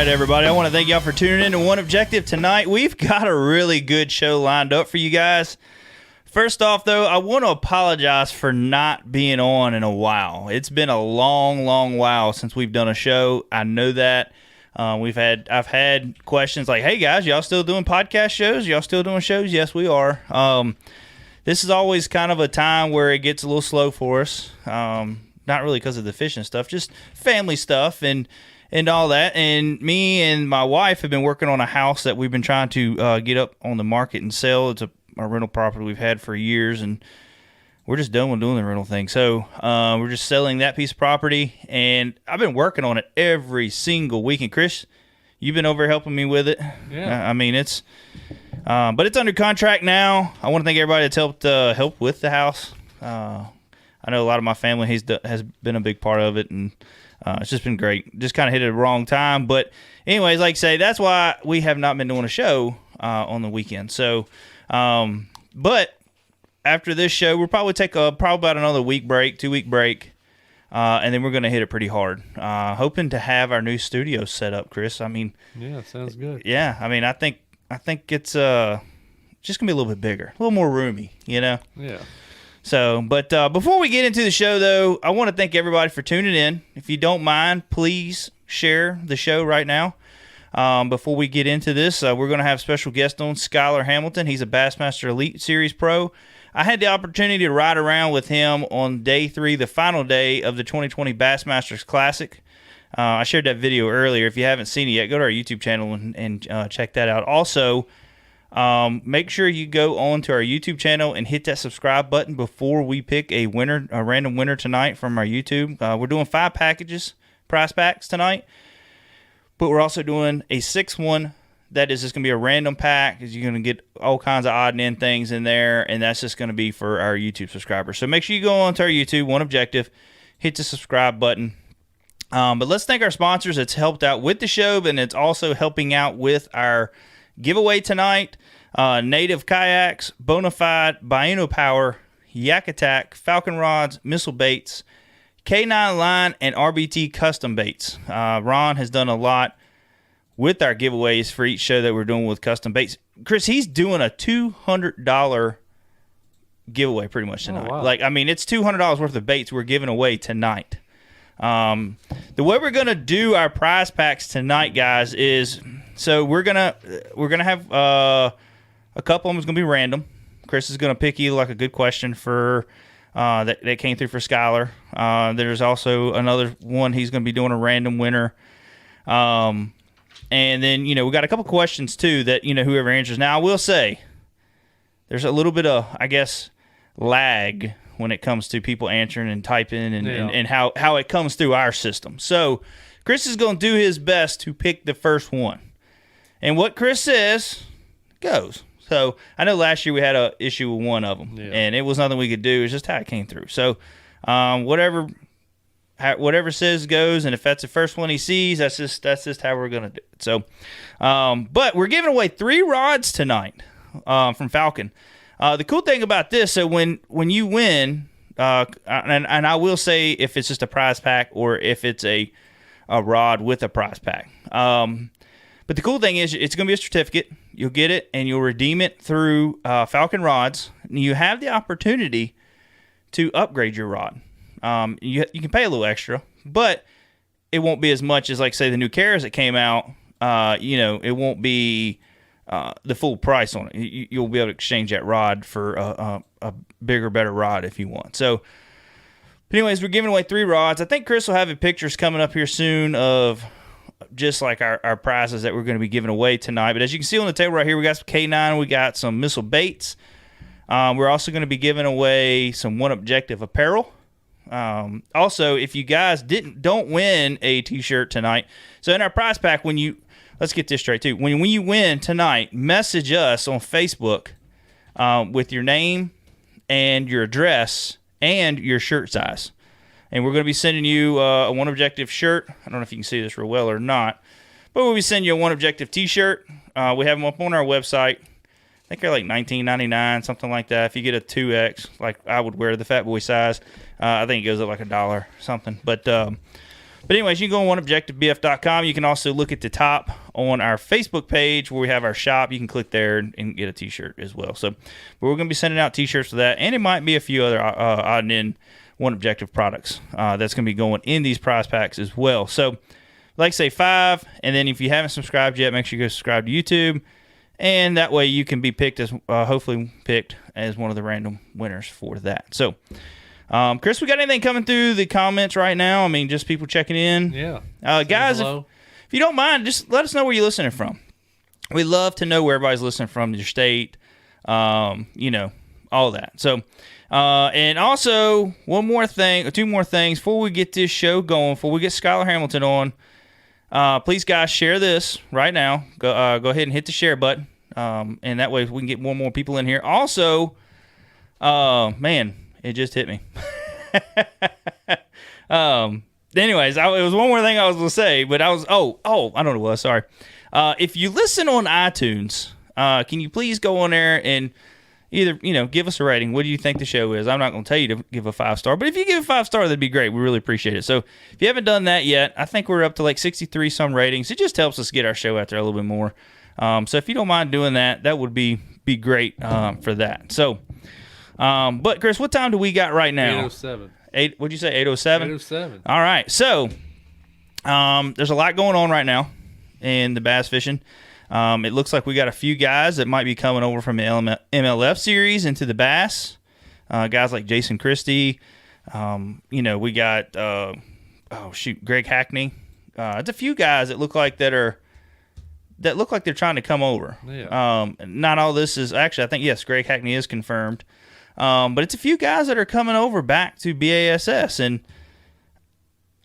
right, everybody. I want to thank y'all for tuning in to One Objective tonight. We've got a really good show lined up for you guys. First off, though, I want to apologize for not being on in a while. It's been a long, long while since we've done a show. I know that. I've had questions like, "Hey guys, y'all still doing podcast shows? Y'all still doing shows?" Yes, we are. This is always kind of a time where it gets a little slow for us. Not really because of the fishing stuff, just family stuff and all that. And me and my wife have been working on a house that we've been trying to get up on the market and sell. It's a rental property we've had for years, and we're just done with doing the rental thing. So we're just selling that piece of property, and I've been working on it every single week. And Chris, you've been over helping me with it. Yeah. I mean, but it's under contract now. I want to thank everybody that's helped with the house. I know a lot of my family has been a big part of it, and it's just been great. Just kind of hit it at the wrong time. But anyways, like I say, that's why we have not been doing a show on the weekend. So, but after this show, we'll probably take probably about another 2-week break, and then we're going to hit it pretty hard. Hoping to have our new studio set up, Chris. I mean, yeah, sounds good. Yeah, I mean, I think it's just going to be a little bit bigger, a little more roomy, you know? Yeah. So, but before we get into the show, though, I want to thank everybody for tuning in. If you don't mind, please share the show right now. Before we get into this, we're going to have a special guest on, Skylar Hamilton. He's a Bassmaster Elite Series pro. I had the opportunity to ride around with him on day 3, the final day of the 2020 Bassmasters Classic. I shared that video earlier. If you haven't seen it yet, go to our YouTube channel and check that out. Also, make sure you go on to our YouTube channel and hit that subscribe button before we pick a random winner tonight from our YouTube. We're doing 5 prize packs tonight, but we're also doing a 6th one that is just going to be a random pack. You're going to get all kinds of odd and end things in there, and that's just going to be for our YouTube subscribers. So make sure you go on to our YouTube, One Objective, hit the subscribe button. But let's thank our sponsors. It's helped out with the show, and it's also helping out with our giveaway tonight. Native Kayaks, Bonafide, Baino Power, Yak Attack, Falcon Rods, Missile Baits, K9 Line, and RBT Custom Baits. Ron has done a lot with our giveaways for each show that we're doing with custom baits. Chris, he's doing a $200 giveaway pretty much tonight. Oh, wow. I mean, it's $200 worth of baits we're giving away tonight. The way we're gonna do our prize packs tonight, guys, is so we're gonna have a couple of them is gonna be random. Chris is gonna pick either like a good question for that came through for Skylar. There's also another one he's gonna be doing a random winner. And then we got a couple questions too that whoever answers. Now I will say there's a little bit of lag when it comes to people answering and typing and how it comes through our system. So Chris is going to do his best to pick the first one. And what Chris says goes. So I know last year we had an issue with one of them, and it was nothing we could do. It's just how it came through. So whatever says goes, and if that's the first one he sees, that's just how we're going to do it. So, but we're giving away 3 rods tonight from Falcon. The cool thing about this, so when you win, and I will say if it's just a prize pack or if it's a rod with a prize pack. But the cool thing is it's going to be a certificate. You'll get it, and you'll redeem it through Falcon Rods. And you have the opportunity to upgrade your rod. You can pay a little extra, but it won't be as much as, like, say, the new Caras that came out. It won't be the full price on it. You'll be able to exchange that rod for a bigger, better rod if you want. So, but anyways, we're giving away 3 rods. I think Chris will have pictures coming up here soon of just like our prizes that we're going to be giving away tonight. But as you can see on the table right here, we got some K9, we got some Missile Baits. We're also going to be giving away some One Objective apparel. Also, if you guys don't win a t-shirt tonight, so in our prize pack, let's get this straight too. When you win tonight, message us on Facebook with your name and your address and your shirt size. And we're going to be sending you a One Objective shirt. I don't know if you can see this real well or not, but we'll be sending you a One Objective t-shirt. We have them up on our website. I think they're like $19.99, something like that. If you get a 2X, like I would wear the fat boy size, I think it goes up like $1 or something. But But anyways, you can go on oneobjectivebf.com. You can also look at the top on our Facebook page where we have our shop. You can click there and get a T-shirt as well. So we're going to be sending out T-shirts for that, and it might be a few other odd and end One Objective products that's going to be going in these prize packs as well. So like say 5, and then if you haven't subscribed yet, make sure you go subscribe to YouTube, and that way you can be picked as hopefully picked as one of the random winners for that. So Chris, we got anything coming through the comments right now? I mean, just people checking in. Yeah. Guys, if you don't mind, just let us know where you're listening from. We love to know where everybody's listening from, your state, you know, all that. So, and also two more things before we get this show going, before we get Skylar Hamilton on. Please, guys, share this right now. Go ahead and hit the share button, and that way we can get more people in here. Also, man, it just hit me. Anyways, it was one more thing I was going to say, but I don't know what it was. Sorry. If you listen on iTunes, can you please go on there and either, give us a rating. What do you think the show is? I'm not going to tell you to give a 5-star, but if you give a 5-star, that'd be great. We really appreciate it. So if you haven't done that yet, I think we're up to like 63 some ratings. It just helps us get our show out there a little bit more. So if you don't mind doing that, that would be great for that. So, but Chris, what time do we got right now? 8:07. What'd you say? 8:07? 8:07. All right. So, there's a lot going on right now in the bass fishing. It looks like we got a few guys that might be coming over from the MLF series into the bass. Guys like Jason Christie. We got Greg Hackney. It's a few guys that look like they're trying to come over. Yeah. Not all this is actually. I think yes, Greg Hackney is confirmed. But it's a few guys that are coming over back to BASS, and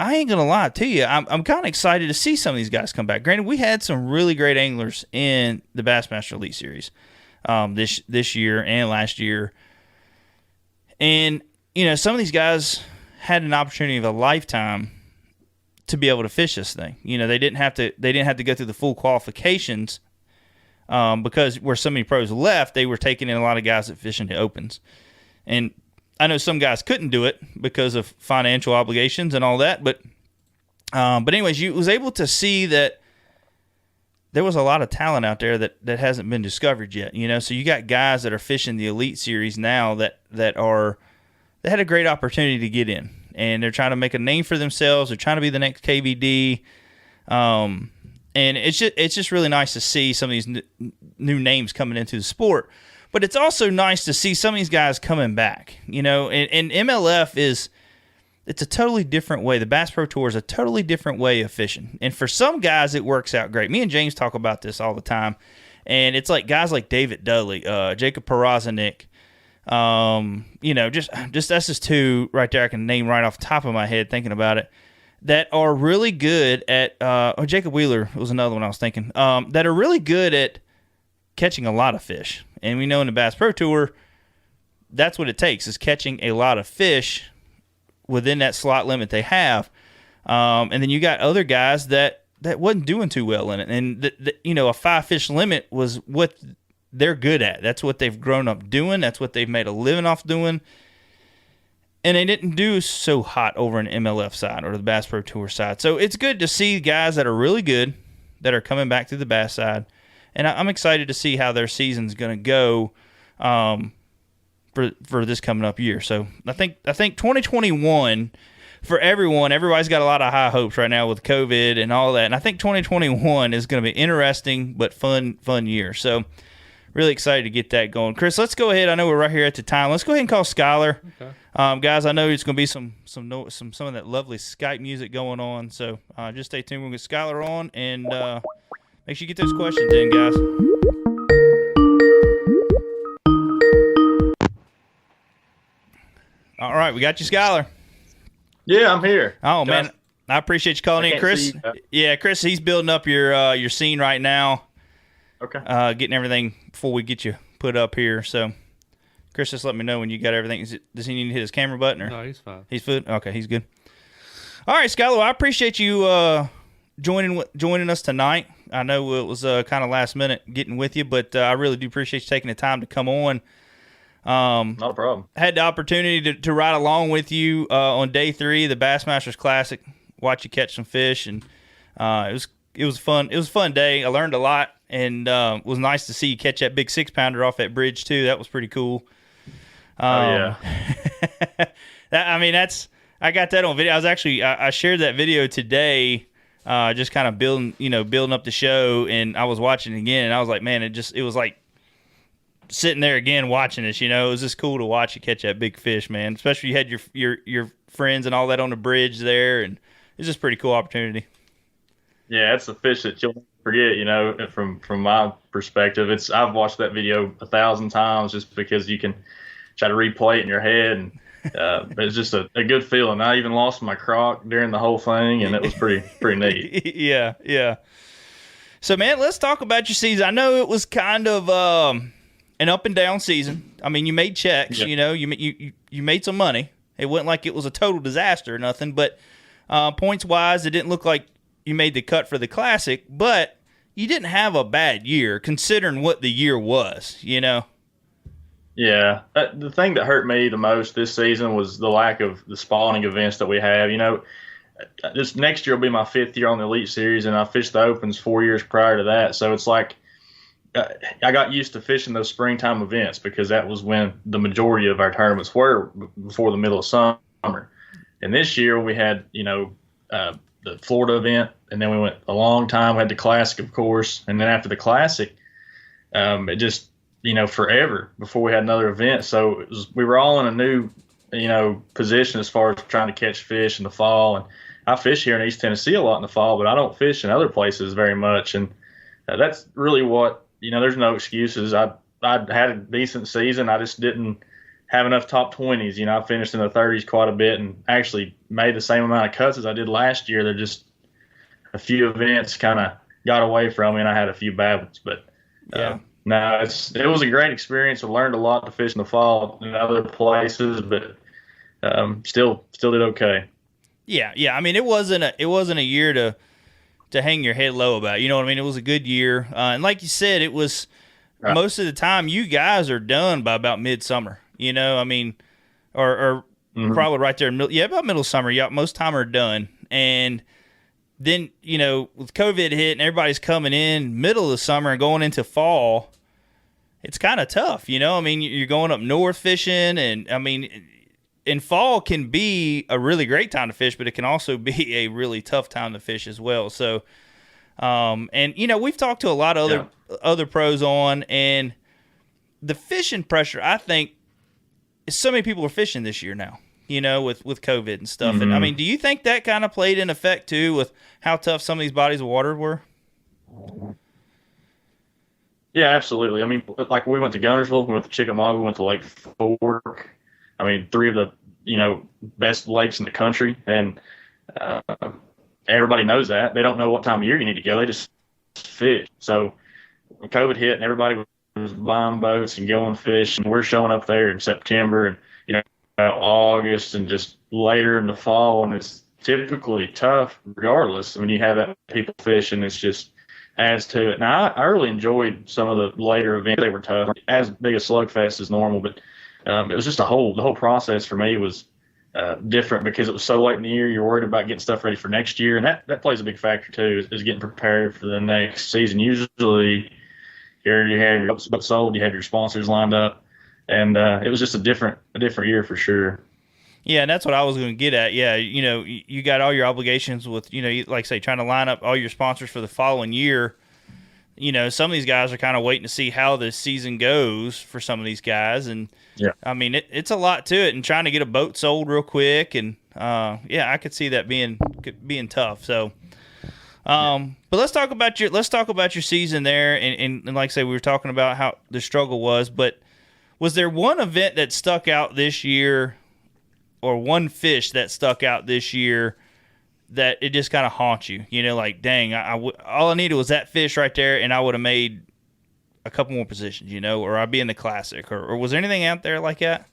I ain't gonna lie to you, I'm kind of excited to see some of these guys come back. Granted, we had some really great anglers in the Bassmaster Elite Series this year and last year, and some of these guys had an opportunity of a lifetime to be able to fish this thing. They didn't have to go through the full qualifications. Because where so many pros left, they were taking in a lot of guys that fish in the opens. And I know some guys couldn't do it because of financial obligations and all that. But anyways, you was able to see that there was a lot of talent out there that hasn't been discovered yet. So you got guys that are fishing the Elite Series now that had a great opportunity to get in. And they're trying to make a name for themselves. They're trying to be the next KVD. And it's just really nice to see some of these new names coming into the sport. But it's also nice to see some of these guys coming back. And MLF it's a totally different way. The Bass Pro Tour is a totally different way of fishing. And for some guys, it works out great. Me and James talk about this all the time. And it's like guys like David Dudley, Jacob Parazanik, just that's just two right there I can name right off the top of my head thinking about it. That are really good at Jacob Wheeler was another one I was thinking, that are really good at catching a lot of fish. And we know in the Bass Pro Tour, that's what it takes, is catching a lot of fish within that slot limit they have. And then you got other guys that wasn't doing too well in it. And, a 5-fish limit was what they're good at. That's what they've grown up doing. That's what they've made a living off doing. And they didn't do so hot over an MLF side or the Bass Pro Tour side. So it's good to see guys that are really good that are coming back to the bass side. And I'm excited to see how their season's going to go for this coming up year. So I think 2021 for everybody's got a lot of high hopes right now with COVID and all that. And I think 2021 is going to be interesting but fun year. So really excited to get that going. Chris, let's go ahead. I know we're right here at the time. Let's go ahead and call Skylar. Okay. Guys, I know it's going to be some of that lovely Skype music going on. So just stay tuned. We'll get Skylar on and make sure you get those questions in, guys. All right, we got you, Skylar. Yeah, I'm here. Oh, man, I appreciate you calling in, Chris. Yeah, Chris, he's building up your scene right now. Okay. Getting everything before we get you put up here. So, Chris, just let me know when you got everything. Does he need to hit his camera button? Or? No, he's fine. He's good? Okay, he's good. All right, Skylar, I appreciate you joining us tonight. I know it was kind of last minute getting with you, but I really do appreciate you taking the time to come on. Not a problem. Had the opportunity to ride along with you on day 3 of the Bassmasters Classic you catch some fish, and it was fun. It was a fun day. I learned a lot, and it was nice to see you catch that big 6-pounder off that bridge too. That was pretty cool. Yeah. I got that on video. I shared that video today, just kind of building up the show, and I was watching it again, and I was like, man, it was like sitting there again watching this. It was just cool to watch you catch that big fish, man. Especially you had your friends and all that on the bridge there, and it's just a pretty cool opportunity. Yeah, it's a fish that you'll never forget. From my perspective, I've watched that video 1,000 times just because you can try to replay it in your head, and it's just a good feeling. I even lost my crock during the whole thing, and it was pretty neat. Yeah. So, man, let's talk about your season. I know it was kind of an up and down season. I mean, you made checks. Yeah. You made some money. It wasn't like it was a total disaster or nothing, but points wise, it didn't look like you made the cut for the Classic. But you didn't have a bad year considering what the year was. Yeah. The thing that hurt me the most this season was the lack of the spawning events that we have. This next year will be my 5th year on the Elite Series, and I fished the Opens 4 years prior to that. So it's like I got used to fishing those springtime events because that was when the majority of our tournaments were before the middle of summer. And this year we had, the Florida event, and then we went a long time. We had the Classic, of course, and then after the Classic, it just forever before we had another event. So we were all in a new, position as far as trying to catch fish in the fall. And I fish here in East Tennessee a lot in the fall, but I don't fish in other places very much. And that's really what, there's no excuses. I had a decent season. I just didn't have enough top 20s. I finished in the 30s quite a bit and actually made the same amount of cuts as I did last year. They're just a few events kind of got away from me, and I had a few bad ones. But no, it was a great experience. I learned a lot to fish in the fall in other places, but still did okay. Yeah. I mean, it wasn't a year to hang your head low about. You know what I mean? It was a good year, and like you said, it was most of the time you guys are done by about midsummer. I mean, or probably right there in middle. Yeah, about middle summer. Yeah, most time are done, and then with COVID hit and everybody's coming in middle of the summer and going into fall, it's kind of tough. I mean, you're going up north fishing, and I mean, in fall can be a really great time to fish, but it can also be a really tough time to fish as well. So, and we've talked to a lot of other pros and the fishing pressure, I think, so many people are fishing this year now, with COVID and stuff. Mm-hmm. And I mean, do you think that kind of played in effect too with how tough some of these bodies of water were? Yeah, absolutely. I mean, like we went to Gunnersville, we went to Chickamauga, we went to Lake Fork. I mean, 3 of the, best lakes in the country. And everybody knows that. They don't know what time of year you need to go. They just fish. So when COVID hit and everybody was buying boats and going fishing, we're showing up there in September and August and just later in the fall, and it's typically tough regardless. When you have that people fishing, it's just adds to it. Now I really enjoyed some of the later events. They were tough, as big a slugfest as normal, but it was just the whole process for me was different because it was so late in the year. You're worried about getting stuff ready for next year, and that plays a big factor too, is getting prepared for the next season. Usually you have your boat sold, you have your sponsors lined up, and it was just a different year for sure. Yeah, and that's what I was going to get at. Yeah, you got all your obligations with, like say, trying to line up all your sponsors for the following year. Some of these guys are kind of waiting to see how the season goes for some of these guys, and I mean it's a lot to it, and trying to get a boat sold real quick, and I could see that being tough. So. But let's talk about your season there, and like I say, we were talking about how the struggle was. But was there one event that stuck out this year, or one fish that stuck out this year that it just kind of haunts you? Like, dang, all I needed was that fish right there, and I would have made a couple more positions, or I'd be in the Classic, or was there anything out there like that?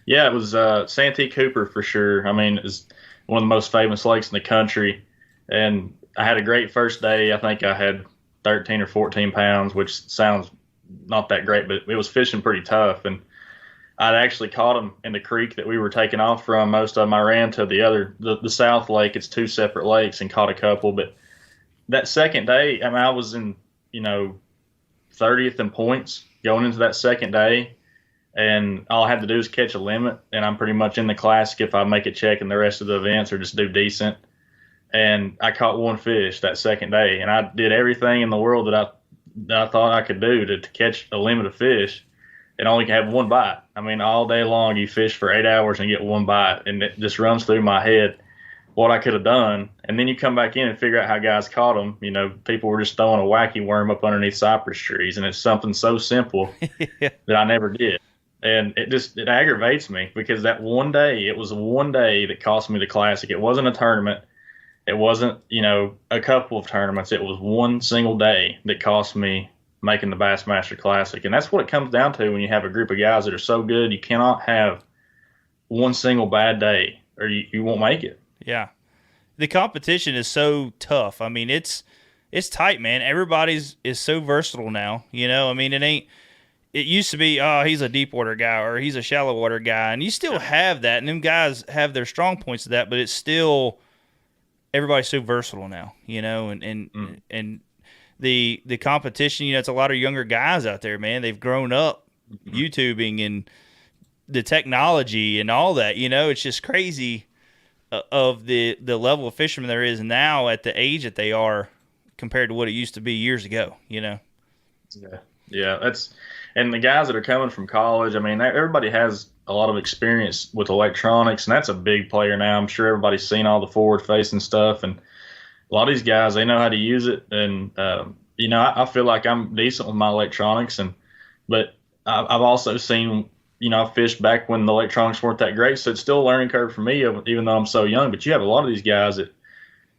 Yeah, it was Santee Cooper for sure. I mean, it's one of the most famous lakes in the country. And I had a great first day. I think I had 13 or 14 pounds, which sounds not that great, but it was fishing pretty tough. And I'd actually caught them in the creek that we were taking off from. Most of them I ran to the South Lake. It's two separate lakes, and caught a couple. But that second day, I mean, I was in, 30th in points going into that second day. And all I had to do is catch a limit, and I'm pretty much in the classic if I make a check in the rest of the events or just do decent. And I caught one fish that second day, and I did everything in the world that I thought I could do to catch a limit of fish and only have one bite. I mean, all day long you fish for 8 hours and get one bite, and it just runs through my head what I could have done. And then you come back in and figure out how guys caught them. People were just throwing a wacky worm up underneath cypress trees, and it's something so simple that I never did. And it aggravates me because it was one day that cost me the classic. It wasn't a tournament. It wasn't, a couple of tournaments. It was one single day that cost me making the Bassmaster Classic. And that's what it comes down to when you have a group of guys that are so good. You cannot have one single bad day or you won't make it. Yeah. The competition is so tough. I mean, it's tight, man. Everybody's is so versatile now. I mean, it used to be, oh, he's a deep water guy or he's a shallow water guy. And you still have that. And them guys have their strong points of that, but it's still, everybody's so versatile now, and the competition, it's a lot of younger guys out there, man. They've grown up YouTubing and the technology and all that, it's just crazy of the level of fishermen there is now at the age that they are compared to what it used to be years ago, Yeah. And the guys that are coming from college, I mean, everybody has a lot of experience with electronics, and that's a big player now. I'm sure everybody's seen all the forward-facing stuff, and a lot of these guys, they know how to use it. And I feel like I'm decent with my electronics, but I've also seen, I fished back when the electronics weren't that great, so it's still a learning curve for me, even though I'm so young. But you have a lot of these guys that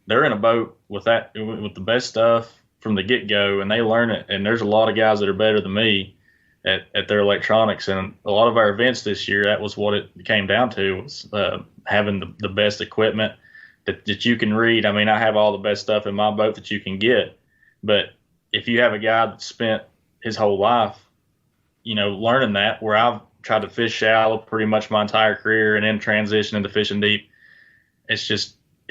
they're in a boat with the best stuff from the get-go, and they learn it. And there's a lot of guys that are better than me at their electronics, and a lot of our events this year, that was what it came down to, was having the best equipment that you can read. I mean, I have all the best stuff in my boat that you can get, but if you have a guy that spent his whole life, learning that, where I've tried to fish shallow pretty much my entire career and then transition into fishing deep, it's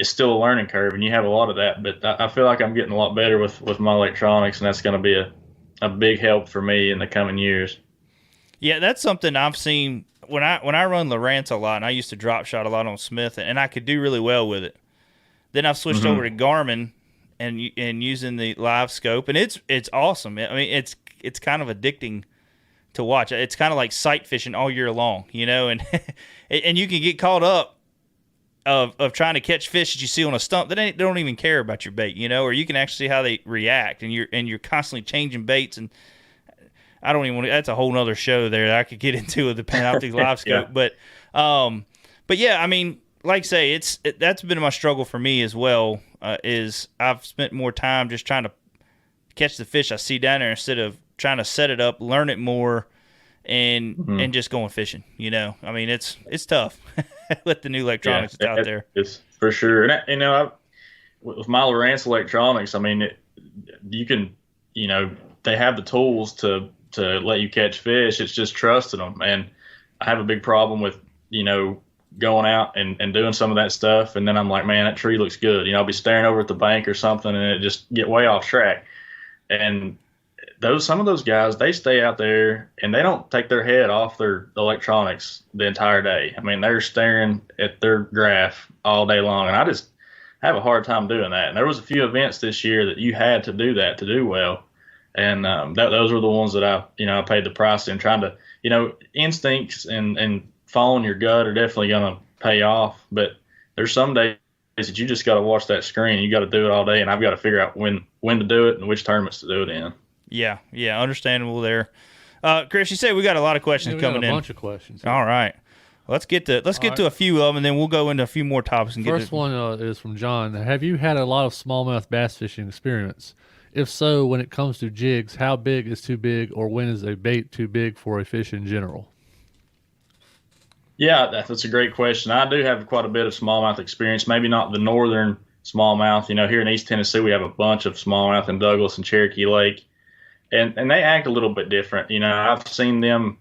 still a learning curve, and you have a lot of that. But I feel like I'm getting a lot better with my electronics, and that's going to be a big help for me in the coming years. Yeah, that's something I've seen when I run Lowrance a lot, and I used to drop shot a lot on Smith, and I could do really well with it. Then I've switched over to Garmin and using the live scope, and it's awesome. I mean, it's kind of addicting to watch. It's kind of like sight fishing all year long, and and you can get caught up of trying to catch fish that you see on a stump that they don't even care about your bait, or you can actually see how they react, and you're constantly changing baits. And I don't even want to, that's a whole nother show there that I could get into with the Panoptic live scope. Yeah. But yeah, I mean, like I say, that's been my struggle for me as well, is I've spent more time just trying to catch the fish I see down there instead of trying to set it up, learn it more, and just going fishing. I mean, it's tough with the new electronics out there. It's for sure. And with my Lowrance electronics, I mean, you can, they have the tools to let you catch fish. It's just trusting them. And I have a big problem with, going out and doing some of that stuff, and then I'm like, man, that tree looks good. I'll be staring over at the bank or something, and it just get way off track. And some of those guys, they stay out there and they don't take their head off their electronics the entire day. I mean, they're staring at their graph all day long, and I just have a hard time doing that. And there was a few events this year that you had to do that to do well, and those were the ones that I paid the price in. Trying to, instincts and following your gut are definitely going to pay off, but there's some days that you just got to watch that screen. You got to do it all day, and I've got to figure out when to do it and which tournaments to do it in. Yeah, understandable there. Chris, you say we got a lot of questions coming in. A bunch of questions. All right, let's get to a few of them, and then we'll go into a few more topics. And First one is from John. Have you had a lot of smallmouth bass fishing experience? If so, when it comes to jigs, how big is too big, or when is a bait too big for a fish in general? Yeah, that's a great question. I do have quite a bit of smallmouth experience, maybe not the northern smallmouth. Here in East Tennessee, we have a bunch of smallmouth in Douglas and Cherokee Lake, and they act a little bit different. I've seen them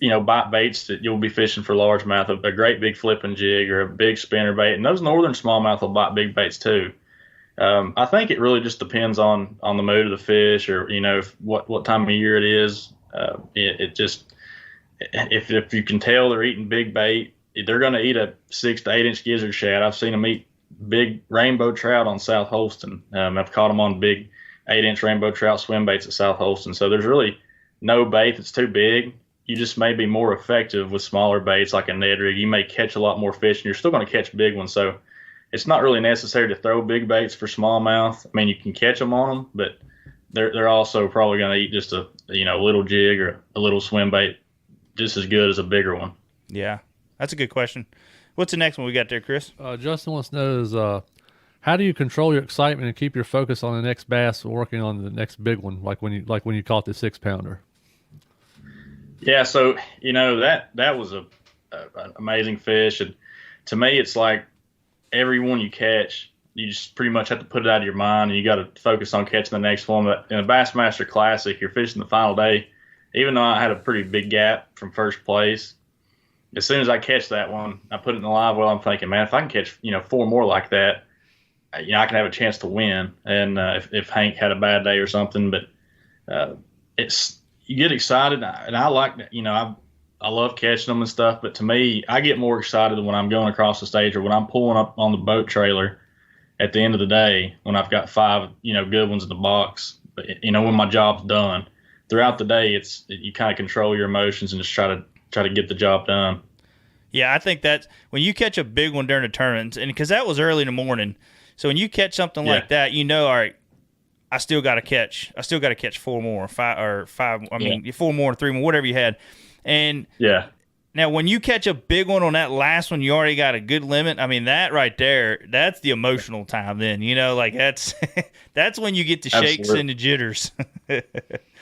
bite baits that you'll be fishing for largemouth, a great big flipping jig or a big spinner bait, and those northern smallmouth will bite big baits too. I think it really just depends on the mood of the fish, or what time of year it is. It just if you can tell they're eating big bait, they're going to eat a 6 to 8 inch gizzard shad. I've seen them eat big rainbow trout on South Holston. I've caught them on big 8-inch rainbow trout swim baits at South Holston. So there's really no bait that's too big. You just may be more effective with smaller baits like a Ned rig. You may catch a lot more fish, and you're still going to catch big ones. So it's not really necessary to throw big baits for smallmouth. I mean, you can catch them on them, but they're also probably going to eat just a little jig or a little swim bait just as good as a bigger one. Yeah, that's a good question. What's the next one we got there, Chris? Justin wants to know is how do you control your excitement and keep your focus on the next bass, working on the next big one, like when you caught the 6-pounder? Yeah, so that was an amazing fish, and to me, it's like every one you catch, you just pretty much have to put it out of your mind, and you got to focus on catching the next one. But in a Bassmaster Classic, you're fishing the final day. Even though I had a pretty big gap from first place, as soon as I catch that one, I put it in the live well. I'm thinking, man, if I can catch 4 more like that, I can have a chance to win. And if Hank had a bad day or something, but you get excited, and I like that. I love catching them and stuff. But to me, I get more excited when I'm going across the stage or when I'm pulling up on the boat trailer at the end of the day when I've got 5 good ones in the box. But when my job's done. Throughout the day, you kind of control your emotions and just try to get the job done. Yeah, I think that when you catch a big one during the tournament, and because that was early in the morning, so when you catch something like that, all right, I still got to catch 4 more, 5. I mean, 4 more, 3 more, whatever you had, and Now, when you catch a big one on that last one, you already got a good limit. I mean, that right there, that's the emotional time. Then that's that's when you get the shakes and the jitters.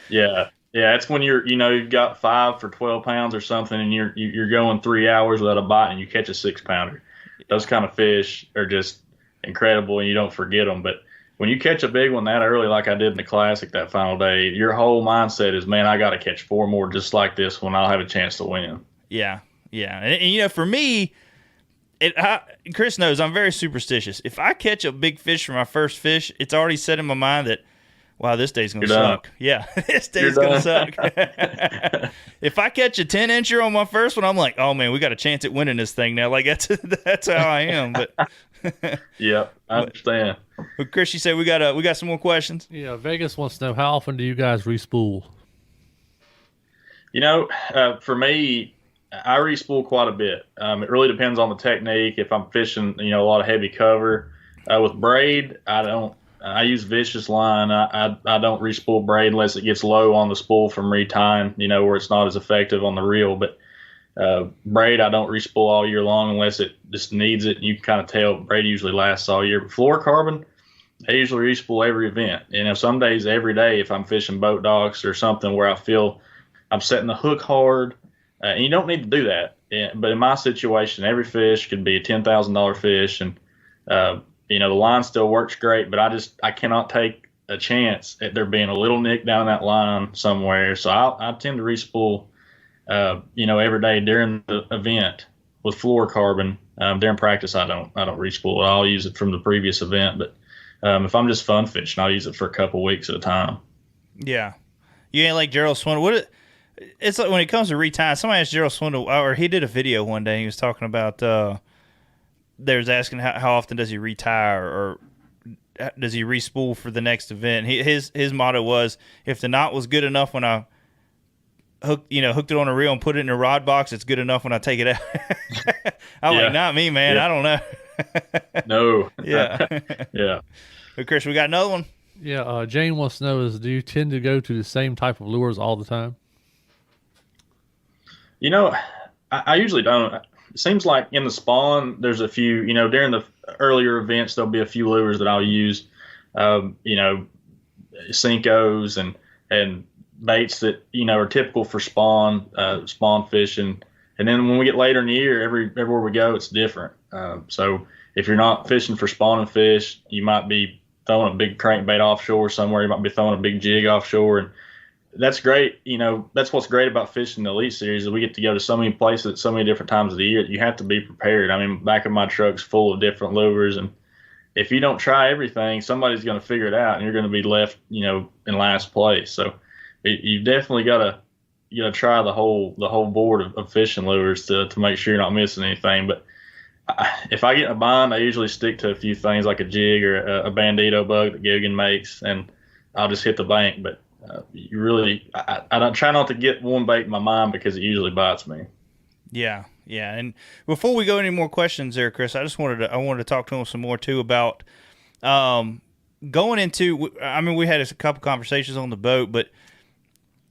Yeah, it's when you've got 5 for 12 pounds or something, and you're going 3 hours without a bite, and you catch a 6-pounder. Those kind of fish are just incredible, and you don't forget them. But when you catch a big one that early, like I did in the Classic that final day, your whole mindset is, man, I got to catch 4 more just like this one. I'll have a chance to win. Yeah. And for me, Chris knows I'm very superstitious. If I catch a big fish for my first fish, it's already set in my mind that, wow, this day's going to suck. Yeah, this day's going to suck. If I catch a 10-incher on my first one, I'm like, oh, man, we got a chance at winning this thing now. Like, that's how I am. But yeah, I understand. But Chris, you said we got some more questions? Yeah, Vegas wants to know, how often do you guys re-spool? For me, I re-spool quite a bit. It really depends on the technique. If I'm fishing, a lot of heavy cover. With braid, I use vicious line. I don't re-spool braid unless it gets low on the spool from retying, where it's not as effective on the reel. But braid, I don't re-spool all year long unless it just needs it. You can kind of tell braid usually lasts all year. But fluorocarbon, I usually re-spool every event. Some days, every day, if I'm fishing boat docks or something where I feel I'm setting the hook hard, and you don't need to do that. But in my situation, every fish could be a $10,000 fish, and the line still works great. But I cannot take a chance at there being a little nick down that line somewhere. So I tend to re-spool, every day during the event with fluorocarbon. During practice, I don't re-spool it. I'll use it from the previous event. But if I'm just fun fishing, I'll use it for a couple weeks at a time. Yeah, you ain't like Gerald Swindle. It's like when it comes to retying, somebody asked Gerald Swindle, or he did a video one day. He was talking about, they was asking how often does he retire or does he re-spool for the next event. His motto was, if the knot was good enough when I hooked it on a reel and put it in a rod box, it's good enough when I take it out. I'm like, not me, man. Yeah. I don't know. No. Yeah. Yeah. But Chris, we got another one. Yeah. Jane wants to know do you tend to go to the same type of lures all the time? I usually don't. It seems like in the spawn, there's a few, during the earlier events, there'll be a few lures that I'll use, Cincos and baits that, are typical for spawn fishing. And then when we get later in the year, everywhere we go, it's different. So if you're not fishing for spawning fish, you might be throwing a big crankbait offshore somewhere. You might be throwing a big jig offshore. And that's great. You know, that's what's great about fishing the Elite Series is we get to go to so many places at so many different times of the year. You have to be prepared. I mean, back of my truck's full of different lures, and if you don't try everything, somebody's going to figure it out, and you're going to be left, you know, in last place. So you definitely got to try the whole board of fishing lures to make sure you're not missing anything. But if I get in a bind, I usually stick to a few things like a jig or a bandito bug that Gilligan makes, and I'll just hit the bank. But you really, I don't try not to get one bait in my mind because it usually bites me. Yeah, yeah. And before we go any more questions there, Chris, I wanted to talk to him some more too about going into. I mean, we had a couple conversations on the boat, but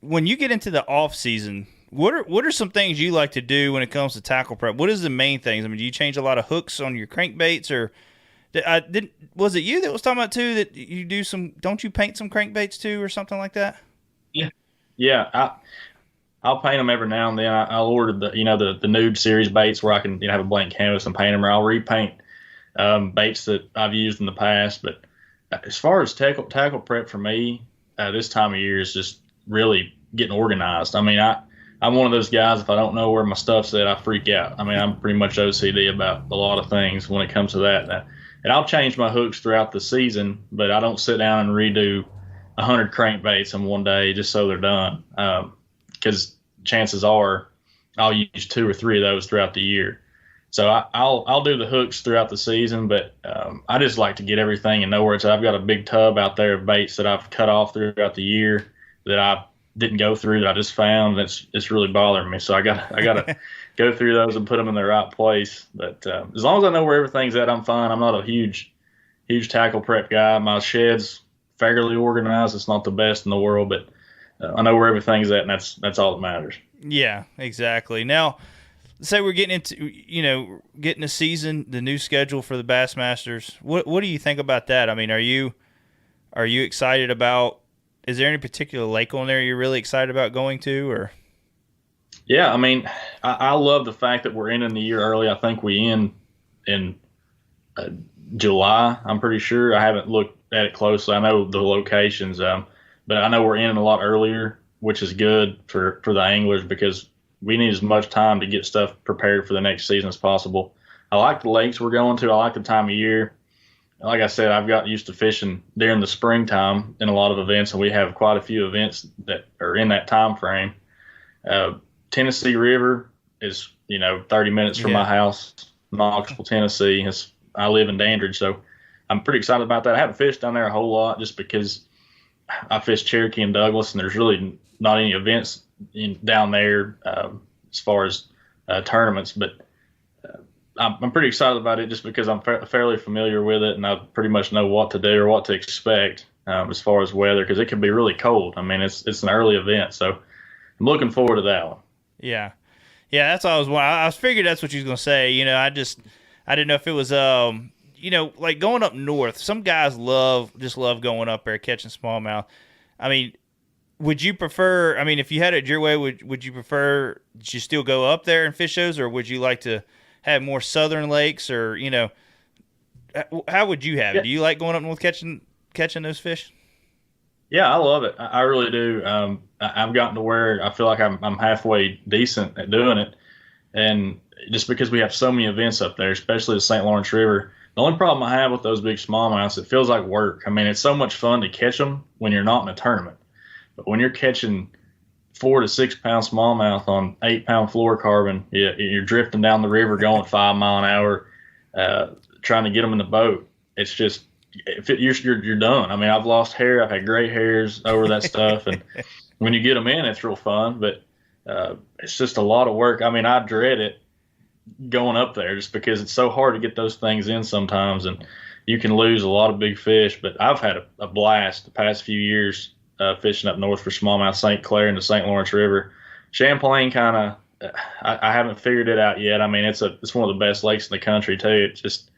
when you get into the off season, what are some things you like to do when it comes to tackle prep? What is the main things? I mean, do you change a lot of hooks on your crankbaits, or was it you that was talking about too that you do some? Don't you paint some crankbaits too, or something like that? Yeah. I'll paint them every now and then. I'll order the nude series baits where I can have a blank canvas and paint them, or I'll repaint baits that I've used in the past. But as far as tackle prep for me, this time of year is just really getting organized. I mean, I'm one of those guys, if I don't know where my stuff's at, I freak out. I mean, I'm pretty much OCD about a lot of things when it comes to that. And I'll change my hooks throughout the season, but I don't sit down and redo 100 crankbaits in one day just so they're done. Because chances are I'll use 2 or 3 of those throughout the year. So I'll do the hooks throughout the season, but I just like to get everything and know where it's at. I've got a big tub out there of baits that I've cut off throughout the year that I didn't go through that I just found. It's really bothering me. So I gotta go through those and put them in the right place. But as long as I know where everything's at, I'm fine. I'm not a huge tackle prep guy. My shed's fairly organized. It's not the best in the world, but I know where everything's at, and that's all that matters. Yeah, exactly. Now, say we're getting into getting the season, the new schedule for the Bassmasters. What do you think about that? I mean, are you excited about? Is there any particular lake on there you're really excited about going to, or? Yeah, I mean, I love the fact that we're ending the year early. I think we end in July. I'm pretty sure. I haven't looked at it closely. I know the locations, but I know we're ending a lot earlier, which is good for the anglers because we need as much time to get stuff prepared for the next season as possible. I like the lakes we're going to. I like the time of year. Like I said, I've got used to fishing during the springtime in a lot of events, and we have quite a few events that are in that time frame. Tennessee River is 30 minutes from my house, Knoxville, Tennessee. I live in Dandridge, so I'm pretty excited about that. I haven't fished down there a whole lot just because I fish Cherokee and Douglas, and there's really not any events down there as far as tournaments, but I'm pretty excited about it just because I'm fairly familiar with it, and I pretty much know what to do or what to expect as far as weather, because it can be really cold. I mean, it's an early event, so I'm looking forward to that one. Yeah, that's all I was figured that's what you was gonna say. I didn't know if it was like going up north. Some guys love going up there catching smallmouth. I mean, would you prefer? I mean, if you had it your way, would you prefer to still go up there and fish those, or would you like to have more southern lakes, or how would you have it? Do you like going up north catching those fish? Yeah, I love it. I really do. I've gotten to where I feel like I'm halfway decent at doing it, and just because we have so many events up there, especially the St. Lawrence River. The only problem I have with those big smallmouths, it feels like work. I mean, it's so much fun to catch them when you're not in a tournament, but when you're catching 4 to 6 pound smallmouth on 8 pound fluorocarbon, you're drifting down the river going 5 mile an hour, trying to get them in the boat. It's just you're done. I mean, I've lost hair. I've had gray hairs over that stuff, and when you get them in, it's real fun. But it's just a lot of work. I mean, I dread it going up there just because it's so hard to get those things in sometimes, and you can lose a lot of big fish. But I've had a blast the past few years fishing up north for smallmouth, St. Clair and the St. Lawrence River. Champlain kind of, I haven't figured it out yet. I mean, it's one of the best lakes in the country too. It's just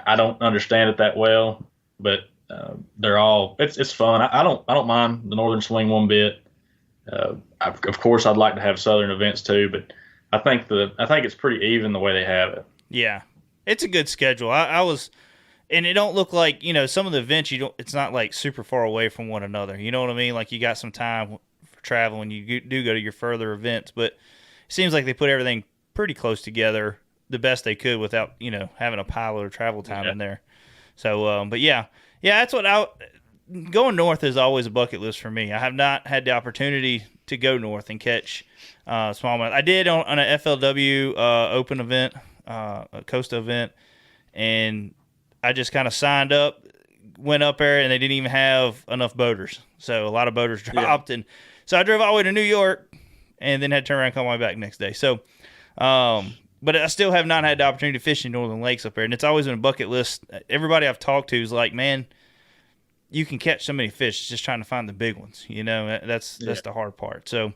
I don't understand it that well, but they're all it's fun. I don't mind the Northern Swing one bit. Of course, I'd like to have Southern events too, but I think it's pretty even the way they have it. Yeah, it's a good schedule. I was, and it don't look like some of the events it's not like super far away from one another. You know what I mean? Like you got some time for travel when you do go to your further events. But it seems like they put everything pretty close together, the best they could without having a pile of travel time in there. So, but yeah, that's what going north is always a bucket list for me. I have not had the opportunity to go north and catch smallmouth. I did on a FLW open event, a Costa event, and I just kind of signed up, went up there, and they didn't even have enough boaters. So a lot of boaters dropped, and so I drove all the way to New York, and then had to turn around and come my way back next day. So, but I still have not had the opportunity to fish in northern lakes up there, and it's always been a bucket list. Everybody I've talked to is like, man, you can catch so many fish, it's just trying to find the big ones. That's the hard part. So,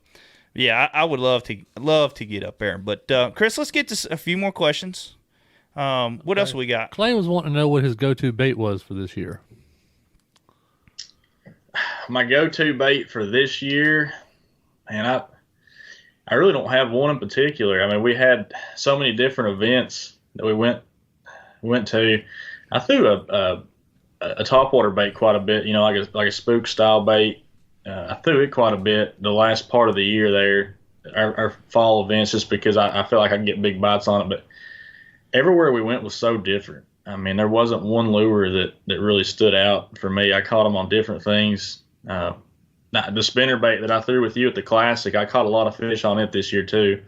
yeah, I would love to get up there. But Chris, let's get to a few more questions. What else we got? Clay was wanting to know what his go-to bait was for this year. My go-to bait for this year, man, I really don't have one in particular. I mean, we had so many different events that we went to. I threw a topwater bait quite a bit, like a spook style bait. I threw it quite a bit the last part of the year there, our fall events, just because I felt like I could get big bites on it. But everywhere we went was so different. I mean, there wasn't one lure that really stood out for me. I caught them on different things. The spinner bait that I threw with you at the Classic, I caught a lot of fish on it this year too.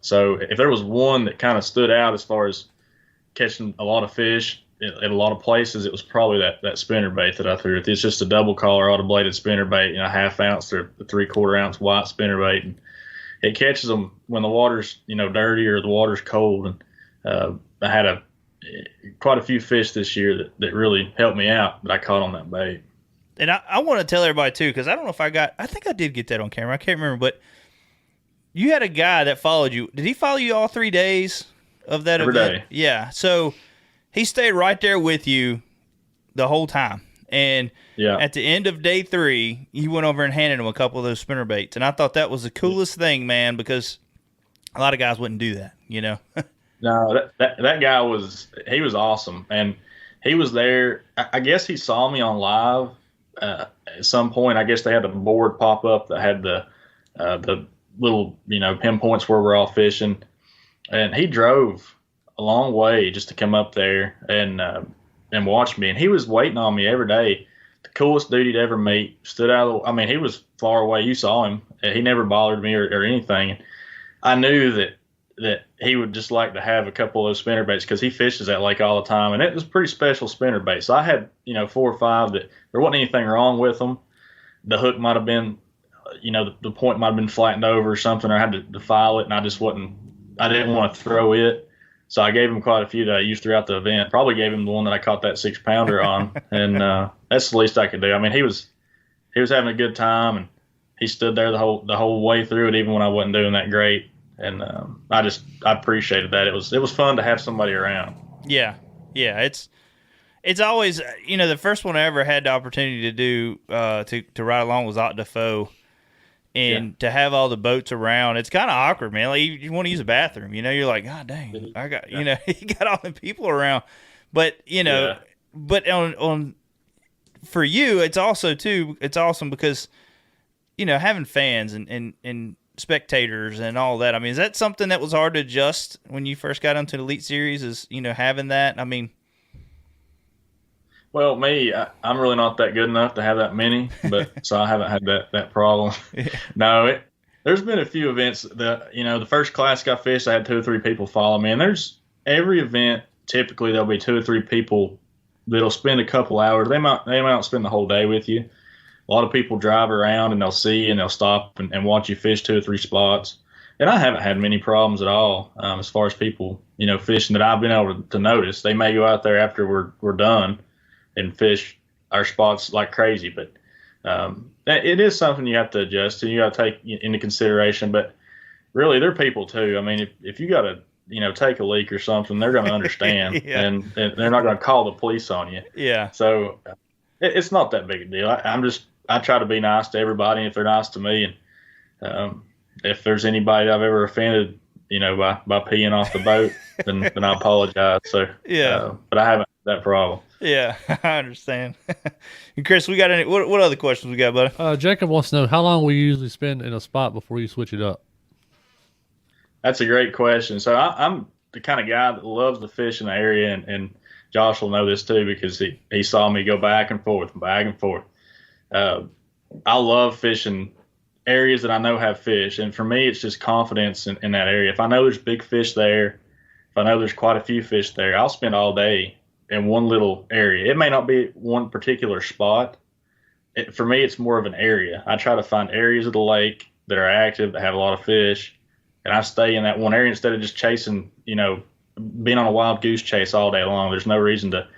So if there was one that kind of stood out as far as catching a lot of fish at a lot of places, it was probably that spinner bait that I threw. It's just a double collar auto-bladed spinner bait, a half ounce to a 3/4 ounce white spinner bait. And it catches them when the water's, dirty or the water's cold. And I had quite a few fish this year that really helped me out that I caught on that bait. And I want to tell everybody, too, because I don't know if I think I did get that on camera. I can't remember, but you had a guy that followed you. Did he follow you all 3 days of that Every event? day. Yeah. So he stayed right there with you the whole time. And at the end of day 3, you went over and handed him a couple of those spinner baits. And I thought that was the coolest thing, man, because a lot of guys wouldn't do that, No, that guy was awesome. And he was there. I guess he saw me on live at some point. I guess they had a board pop up that had the little, pinpoints where we're all fishing. And he drove a long way just to come up there and watch me. And he was waiting on me every day. The coolest dude he'd ever meet. Stood out. He was far away. You saw him. He never bothered me or anything. And I knew that he would just like to have a couple of those spinner baits because he fishes that lake all the time. And it was pretty special spinner bait. So I had, 4 or 5 that there wasn't anything wrong with them. The hook might have been, the point might have been flattened over or something, or I had to defile it, and I didn't want to throw it. So I gave him quite a few that I used throughout the event. Probably gave him the one that I caught that 6-pounder on. And that's the least I could do. He was having a good time, and he stood there the whole way through it, even when I wasn't doing that great. And I appreciated that. It was fun to have somebody around. Yeah. It's always, the first one I ever had the opportunity to do to ride along was Ott Defoe. And to have all the boats around, it's kind of awkward, man. Like you want to use a bathroom, you're like, God dang, I got, you got all the people around. But, but on for you, it's also too, it's awesome because, having fans and spectators and all that. Is that something that was hard to adjust when you first got into the Elite Series is, having that? Well, me, I'm really not that good enough to have that many, but so I haven't had that problem. No, there's been a few events that, the first Classic I fished, I had 2 or 3 people follow me, and there's every event, typically there'll be 2 or 3 people that'll spend a couple hours. They might not spend the whole day with you. A lot of people drive around and they'll see you and they'll stop and watch you fish 2 or 3 spots. And I haven't had many problems at all as far as people, fishing that I've been able to notice. They may go out there after we're done and fish our spots like crazy, but it is something you have to adjust to. You got to take into consideration. But really, they're people too. If you got to take a leak or something, they're going to understand, and they're not going to call the police on you. Yeah. So it's not that big a deal. I try to be nice to everybody if they're nice to me, and if there's anybody I've ever offended, by peeing off the boat, then I apologize. So but I that problem. Yeah, I understand. And Chris, we got any? What other questions we got, buddy? Jacob wants to know how long will you usually spend in a spot before you switch it up? That's a great question. So I'm the kind of guy that loves to fish in the area, and Josh will know this too because he saw me go back and forth, back and forth. I love fishing areas that I know have fish, and for me, it's just confidence in that area. If I know there's big fish there, if I know there's quite a few fish there, I'll spend all day in one little area. It may not be one particular spot. For me, it's more of an area. I try to find areas of the lake that are active, that have a lot of fish, and I stay in that one area instead of just chasing, being on a wild goose chase all day long. There's no reason to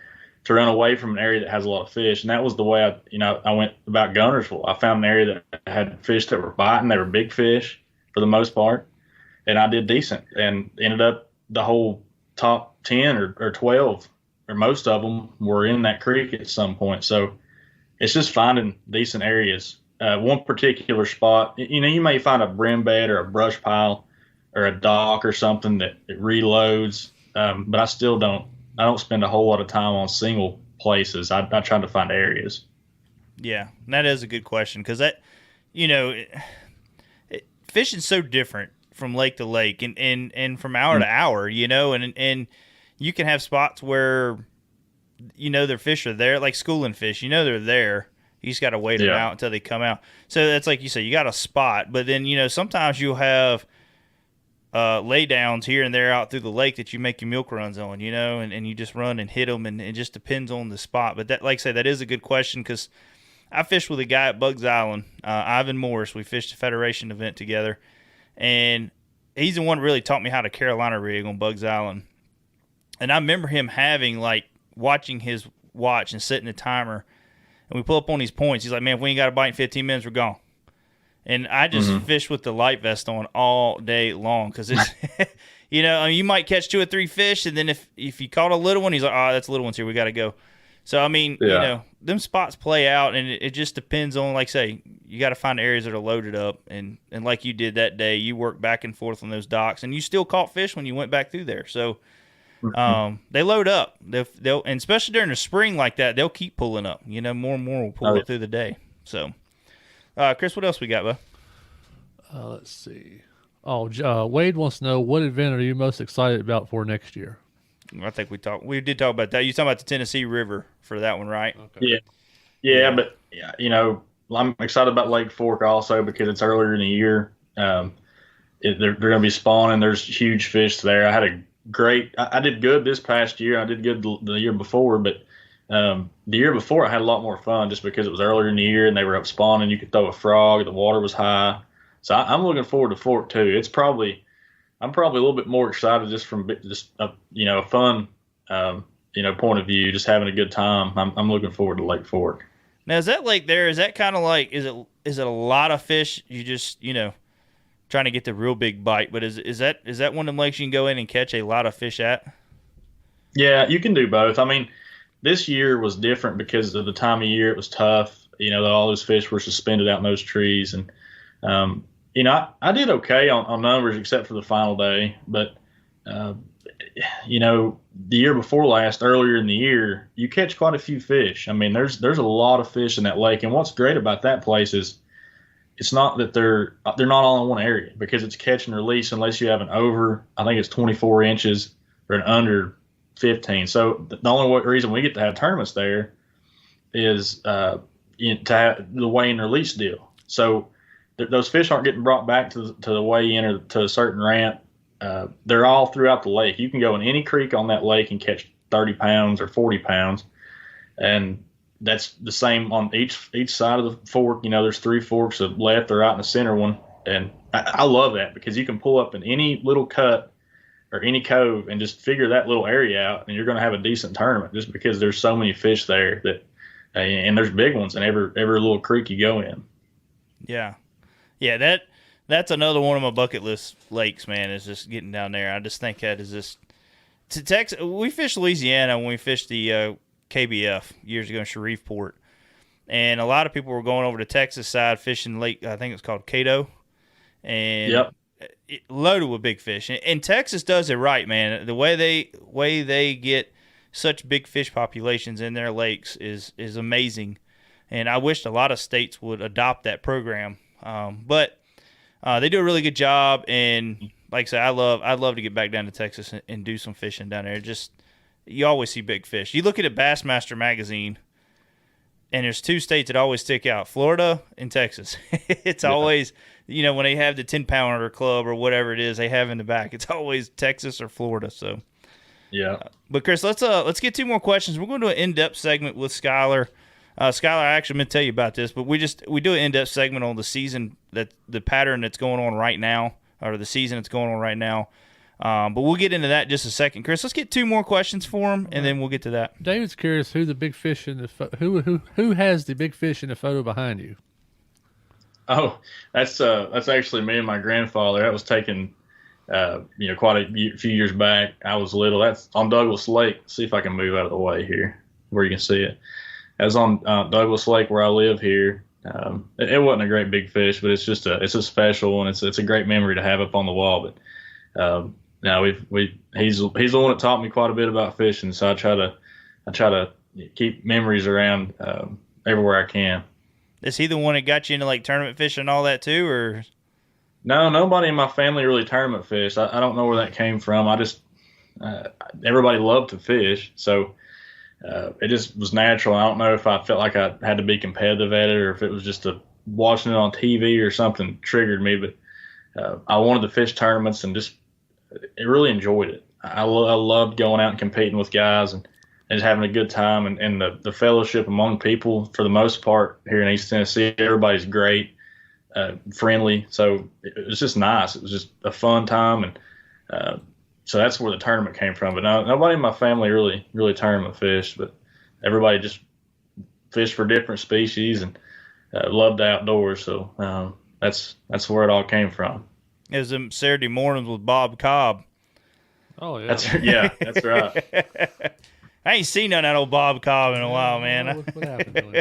run away from an area that has a lot of fish. And that was the way I went about Guntersville. I found an area that had fish that were biting. They were big fish for the most part, and I did decent and ended up the whole top 10 or 12 or most of them were in that creek at some point. So it's just finding decent areas. One particular spot, you may find a brim bed or a brush pile or a dock or something that it reloads, but I still don't spend a whole lot of time on single places. I try to find areas. Yeah, that is a good question because that, fishing's so different from lake to lake and from hour to hour, and you can have spots where, their fish are there, like schooling fish, they're there. You just got to wait them out until they come out. So that's like you said, you got a spot, but then, sometimes you'll have lay downs here and there out through the lake that you make your milk runs on, and you just run and hit them, and it just depends on the spot. But that, like I said, that is a good question because I fished with a guy at Bugs Island, Ivan Morris. We fished a Federation event together, and he's the one who really taught me how to Carolina rig on Bugs Island. And I remember him watching his watch and setting the timer, and we pull up on these points. He's like, man, if we ain't got a bite in 15 minutes, we're gone. And I just fished with the light vest on all day long because it's, you might catch 2 or 3 fish, and then if you caught a little one, he's like, oh, that's a little one's here, we got to go. So, them spots play out, and it just depends on, like say, you got to find areas that are loaded up, and like you did that day, you worked back and forth on those docks, and you still caught fish when you went back through there. So, they load up. They'll and especially during the spring like that, they'll keep pulling up. More and more will pull up through the day. So. Chris, what else we got, bud? Let's see. Wade wants to know, what event are you most excited about for next year? I think we did talk about that. You talking about the Tennessee River for that one, right? Okay. Yeah, but I'm excited about Lake Fork also because it's earlier in the year. They're going to be spawning. There's huge fish there. I did good this past year. I did good the year before, but the year before I had a lot more fun just because it was earlier in the year and they were up spawning. You could throw a frog. The water was high. So I'm looking forward to Fork too. I'm probably a little bit more excited just from a fun, point of view, just having a good time. I'm looking forward to Lake Fork. Now, is that lake there? Is that kind of like, is it a lot of fish? You just, trying to get the real big bite, but is that one of them lakes you can go in and catch a lot of fish at? Yeah, you can do both. I mean, this year was different because of the time of year. It was tough. All those fish were suspended out in those trees. And, I did okay on numbers except for the final day. But, the year before last, earlier in the year, you catch quite a few fish. I mean, there's a lot of fish in that lake. And what's great about that place is it's not that they're not all in one area because it's catch and release unless you have an over, I think it's 24 inches or an under 15. So the only reason we get to have tournaments there is to have the weigh and release deal. So those fish aren't getting brought back to the weigh in or to a certain ramp. They're all throughout the lake. You can go in any creek on that lake and catch 30 pounds or 40 pounds, and that's the same on each side of the fork. There's 3 forks, the left or right in the center one, and I love that because you can pull up in any little cut or any cove and just figure that little area out, and you're going to have a decent tournament just because there's so many fish there that, and there's big ones in every little creek you go in. Yeah, that's another one of my bucket list lakes, man. Is just getting down there. I just think that is just to Texas. We fished Louisiana when we fished the KBF years ago in Shreveport, and a lot of people were going over to Texas side fishing lake. I think it's called Cato, and loaded with big fish. And Texas does it right, man. The way they get such big fish populations in their lakes is amazing. And I wish a lot of states would adopt that program. But they do a really good job. And like I said, I'd love to get back down to Texas and do some fishing down there. Just, you always see big fish. You look at a Bassmaster magazine, and there's 2 states that always stick out, Florida and Texas. It's always, when they have the 10-pounder club or whatever it is they have in the back, it's always Texas or Florida. So, yeah. But Chris, let's get 2 more questions. We're going to do an in-depth segment with Skylar. Skylar, I actually meant to tell you about this, but we do an in-depth segment on the season, that the pattern that's going on right now, or the season that's going on right now. But we'll get into that in just a second. Chris, let's get 2 more questions for him, and then we'll get to that. David's curious who the big fish in the who has the big fish in the photo behind you. Oh, that's actually me and my grandfather. That was taken, quite a few years back. I was little. That's on Douglas Lake. See if I can move out of the way here where you can see it. That was on Douglas Lake where I live here. It wasn't a great big fish, but it's a special one. It's a great memory to have up on the wall. But now he's the one that taught me quite a bit about fishing. So I try to keep memories around everywhere I can. Is he the one that got you into like tournament fishing and all that too, or? No, nobody in my family really tournament fished. I don't know where that came from. I just everybody loved to fish, so it just was natural. I don't know if I felt like I had to be competitive at it, or if it was just watching it on TV or something triggered me. But I wanted to fish tournaments and just really enjoyed it. I loved going out and competing with guys and just having a good time, and the fellowship among people. For the most part here in East Tennessee, everybody's great, friendly. So it was just nice. It was just a fun time, and so that's where the tournament came from. But nobody in my family really tournament fished, but everybody just fished for different species and loved the outdoors. So that's where it all came from. It was them Saturday mornings with Bob Cobb. Oh yeah, that's right. I ain't seen none of that old Bob Cobb in a while, man. What happened to him?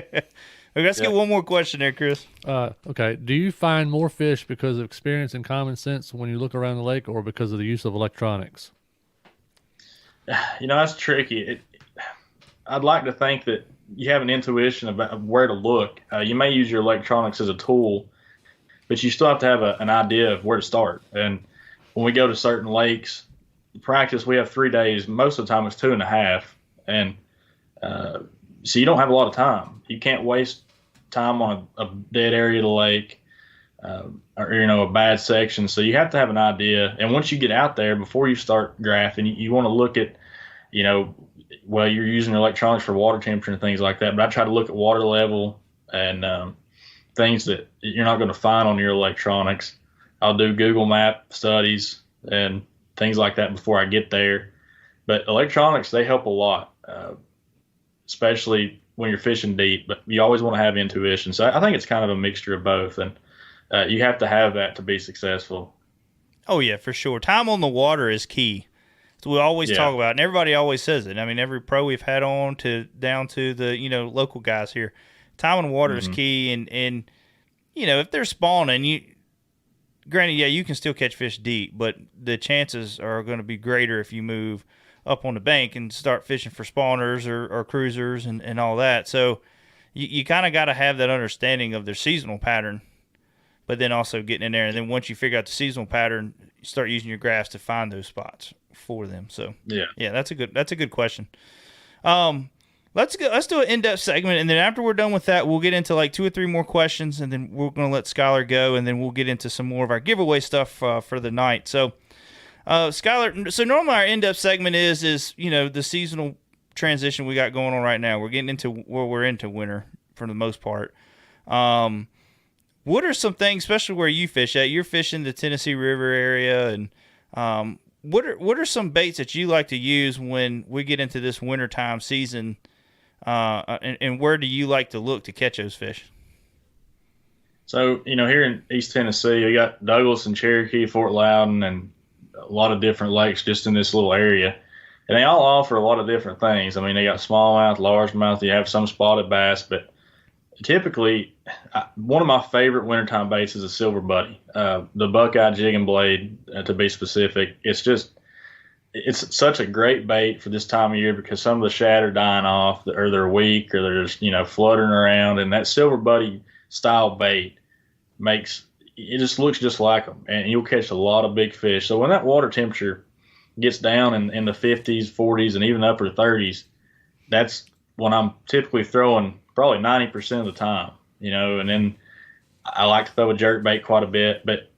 Okay, let's get one more question there, Chris. Okay. Do you find more fish because of experience and common sense when you look around the lake, or because of the use of electronics? That's tricky. I'd like to think that you have an intuition about where to look. You may use your electronics as a tool, but you still have to have an idea of where to start. And when we go to certain lakes, practice, we have 3 days. Most of the time it's 2.5. And so you don't have a lot of time. You can't waste time on a dead area of the lake or a bad section. So you have to have an idea. And once you get out there, before you start graphing, you want to look at, you're using electronics for water temperature and things like that. But I try to look at water level and things that you're not going to find on your electronics. I'll do Google Map studies and things like that before I get there. But electronics, they help a lot, especially when you're fishing deep. But you always want to have intuition. So I think it's kind of a mixture of both. And you have to have that to be successful. Oh, yeah, for sure. Time on the water is key. So we always talk about it, and everybody always says it. I mean, every pro we've had on down to the, local guys here, time on the water is key. And if they're spawning, granted, you can still catch fish deep, but the chances are going to be greater if you move up on the bank and start fishing for spawners or cruisers and all that. So you kind of got to have that understanding of their seasonal pattern, but then also getting in there. And then once you figure out the seasonal pattern, you start using your graphs to find those spots for them. So yeah, that's a good question. Let's do an in-depth segment, and then after we're done with that, we'll get into like 2 or 3 more questions, and then we're going to let Skylar go, and then we'll get into some more of our giveaway stuff for the night. So, Skylar, so normally our in-depth segment is the seasonal transition we got going on right now. We're getting into we're into winter for the most part. What are some things, especially where you fish at? You're fishing the Tennessee River area, and what are some baits that you like to use when we get into this wintertime season? And where do you like to look to catch those fish? So, here in East Tennessee, we got Douglas and Cherokee, Fort Loudon, and a lot of different lakes just in this little area. And they all offer a lot of different things. I mean, they got smallmouth, largemouth, you have some spotted bass, but typically one of my favorite wintertime baits is a silver buddy, the Buckeye jig and blade, to be specific. It's just it's such a great bait for this time of year because some of the shad are dying off, or they're weak, or they're just fluttering around, and that silver buddy style bait makes it just looks just like them, and you'll catch a lot of big fish. So when that water temperature gets down in the 50s, 40s, and even upper 30s, that's when I'm typically throwing probably 90% of the time, and then I like to throw a jerk bait quite a bit. But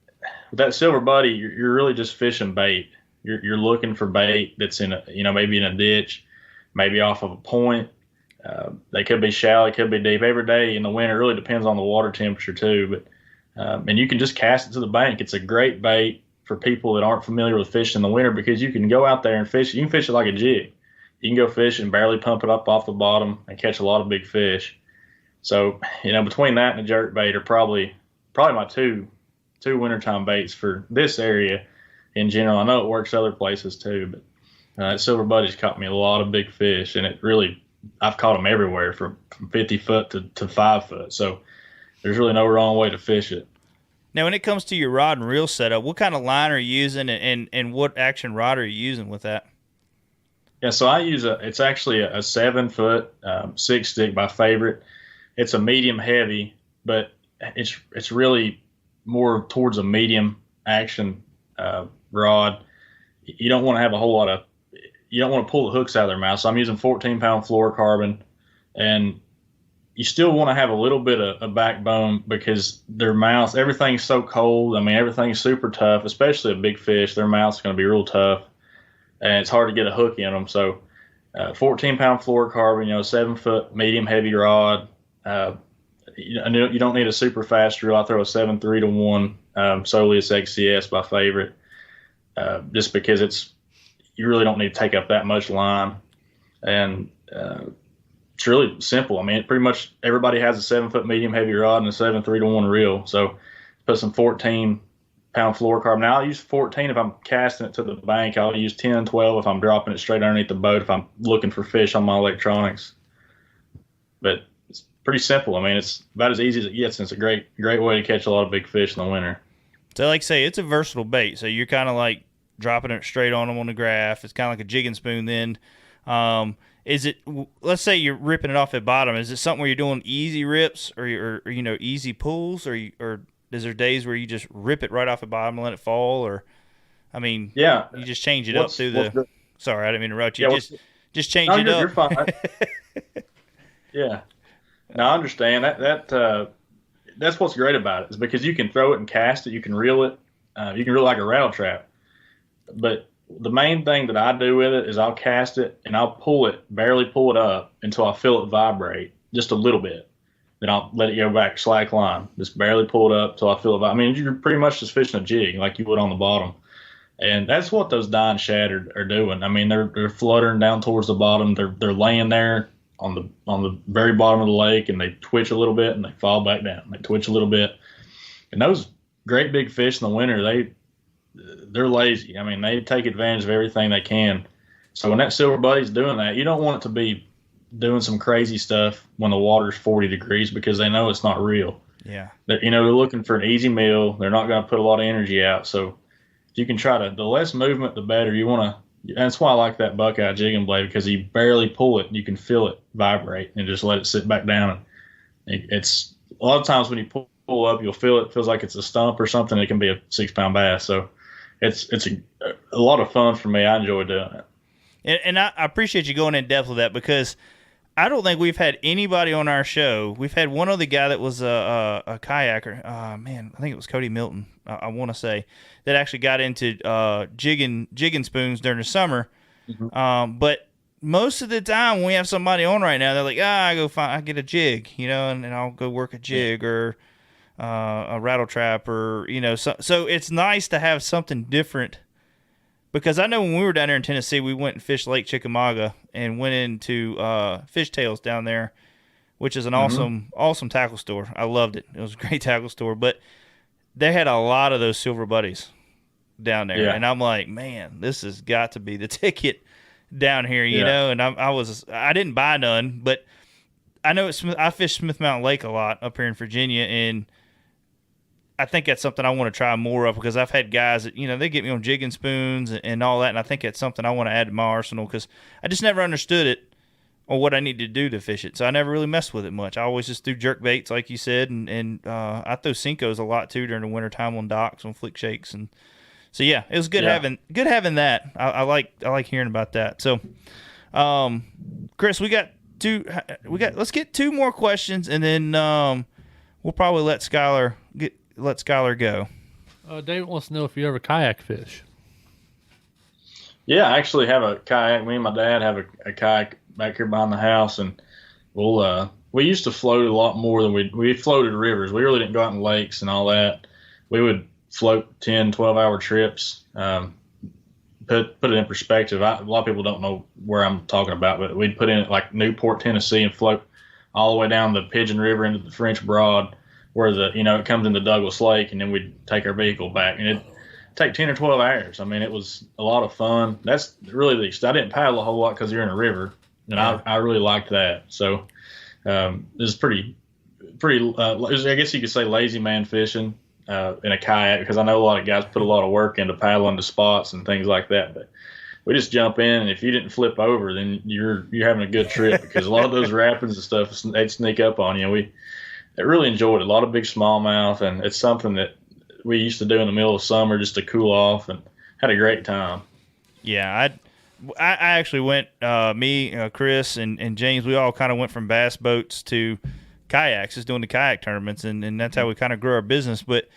with that silver buddy, you're really just fishing bait. You're looking for bait that's in maybe in a ditch, maybe off of a point. They could be shallow, it could be deep. Every day in the winter, it really depends on the water temperature too. But and you can just cast it to the bank. It's a great bait for people that aren't familiar with fishing in the winter because you can go out there and fish. You can fish it like a jig. You can go fish and barely pump it up off the bottom and catch a lot of big fish. So, between that and a jerk bait are probably my two wintertime baits for this area in general. I know it works other places too, but silver buddy's caught me a lot of big fish, and I've caught them everywhere from 50 foot to 5 foot. So there's really no wrong way to fish it. Now, when it comes to your rod and reel setup, what kind of line are you using, and what action rod are you using with that? Yeah, so I use it's actually a 7 foot 6-stick by Favorite. It's a medium heavy, but it's really more towards a medium action rod. You don't want to have a whole lot you don't want to pull the hooks out of their mouth. So I'm using 14-pound fluorocarbon, and you still want to have a little bit of backbone because their mouths, everything's so cold. I mean, everything's super tough, especially a big fish. Their mouth's going to be real tough, and it's hard to get a hook in them. So 14-pound fluorocarbon, 7 foot medium heavy rod. You don't need a super fast reel. I throw a 7.3-1 Soleus XCS by Favorite, just because you really don't need to take up that much line, and it's really simple. I mean, pretty much everybody has a 7 foot medium heavy rod and a 7.3-1 reel. So put some 14-pound fluorocarbon. Now I'll use 14 if I'm casting it to the bank. I'll use 10, 12 if I'm dropping it straight underneath the boat if I'm looking for fish on my electronics. But it's pretty simple. I mean, it's about as easy as it gets, and it's a great way to catch a lot of big fish in the winter. So, like I say, it's a versatile bait. So you're kind of like dropping it straight on them on the graph. It's kind of like a jig and spoon then. Is it, let's say you're ripping it off at bottom, is it something where you're doing easy rips or easy pulls, or is there days where you just rip it right off the bottom and let it fall, or, I mean, yeah, you just change it up through the sorry, I didn't mean to interrupt you. Yeah, just change it up. You're fine. Yeah. No, I understand. That's what's great about it, is because you can throw it and cast it, you can reel it, you can reel it like a rattle trap. But the main thing that I do with it is I'll cast it and I'll barely pull it up until I feel it vibrate just a little bit. Then I'll let it go back slack line. Just barely pull it up until I feel it vibrate. I mean, you're pretty much just fishing a jig like you would on the bottom. And that's what those dying shad are doing. I mean, they're fluttering down towards the bottom. They're laying there on the very bottom of the lake, and they twitch a little bit and they fall back down. They twitch a little bit. And those great big fish in the winter, they're lazy. I mean, they take advantage of everything they can. So when that silver buddy's doing that, you don't want it to be doing some crazy stuff when the water's 40 degrees because they know it's not real. Yeah. They're looking for an easy meal. They're not going to put a lot of energy out. So if you can the less movement, the better. That's why I like that Buckeye jigging blade, because you barely pull it, you can feel it vibrate and just let it sit back down. It's a lot of times when you pull up, you'll feel it feels like it's a stump or something. It can be a 6-pound bass. So it's a lot of fun for me. I enjoy doing it. And I appreciate you going in depth with that, because I don't think we've had anybody on our show. We've had one other guy that was a kayaker. I think it was Cody Milton, I want to say, that actually got into jigging spoons during the summer. Mm-hmm. But most of the time when we have somebody on right now, they're like, I get a jig, and I'll go work a jig or a rattle trap, or so it's nice to have something different, because I know when we were down there in Tennessee, we went and fished Lake Chickamauga and went into Fishtails down there, which is an awesome tackle store. I loved it. It was a great tackle store, but they had a lot of those silver buddies down there, and I'm like, man, this has got to be the ticket down here, you know. And I didn't buy none, but I know I fished Smith Mountain Lake a lot up here in Virginia, and I think that's something I want to try more of, because I've had guys that, they get me on jigging spoons and all that, and I think that's something I want to add to my arsenal, because I just never understood it or what I need to do to fish it. So I never really messed with it much. I always just do jerk baits, like you said, and I throw Cincos a lot too during the wintertime on docks, on flick shakes, and so yeah, it was good having that. I like hearing about that. So, Chris, let's get 2 more questions, and then we'll probably let Skylar go. David wants to know if you ever kayak fish. Yeah, I actually have a kayak. Me and my dad have a kayak back here behind the house, and we used to float a lot more than we floated rivers. We really didn't go out in lakes and all that. We would float 10, 12-hour trips. Put it in perspective, a lot of people don't know where I'm talking about, but we'd put in at like Newport, Tennessee, and float all the way down the Pigeon River into the French Broad, where it comes into Douglas Lake, and then we'd take our vehicle back, and it'd take 10 or 12 hours. I mean, it was a lot of fun. That's really the extent. I didn't paddle a whole lot because you're in a river, and I really liked that. So it was pretty. I guess you could say lazy man fishing in a kayak, because I know a lot of guys put a lot of work into paddling to spots and things like that, but we just jump in, and if you didn't flip over, then you're having a good trip, because a lot of those rapids and stuff, they'd sneak up on you. I really enjoyed it. A lot of big smallmouth, and it's something that we used to do in the middle of summer just to cool off, and had a great time. Yeah, I actually went, me, Chris, and James, we all kind of went from bass boats to kayaks, just doing the kayak tournaments, and that's how we kind of grew our business. But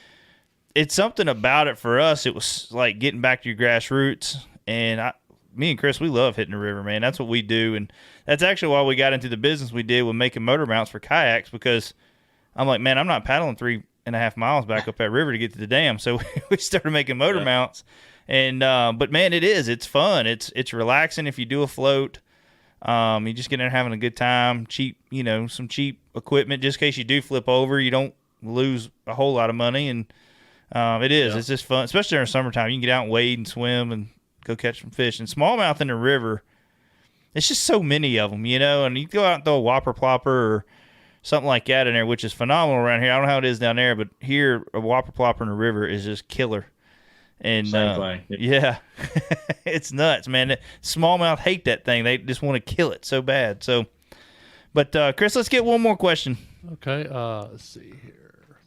it's something about it for us. It was like getting back to your grassroots, and me and Chris, we love hitting the river, man. That's what we do, and that's actually why we got into the business we did with making motor mounts for kayaks, because I'm like, man, I'm not paddling 3.5 miles back up that river to get to the dam. So we started making motor mounts, and but man, it's fun. It's relaxing if you do a float. You just get in there having a good time. Cheap, some cheap equipment, just in case you do flip over, you don't lose a whole lot of money. And it's just fun, especially during summertime. You can get out and wade and swim and go catch some fish. And smallmouth in the river, it's just so many of them, and you go out and throw a whopper plopper or something like that in there, which is phenomenal around here. I don't know how it is down there, but here a whopper plopper in the river is just killer. And same thing. Yeah, it's nuts, man. Smallmouth hate that thing. They just want to kill it so bad. So, but Chris, let's get one more question. Okay, let's see here.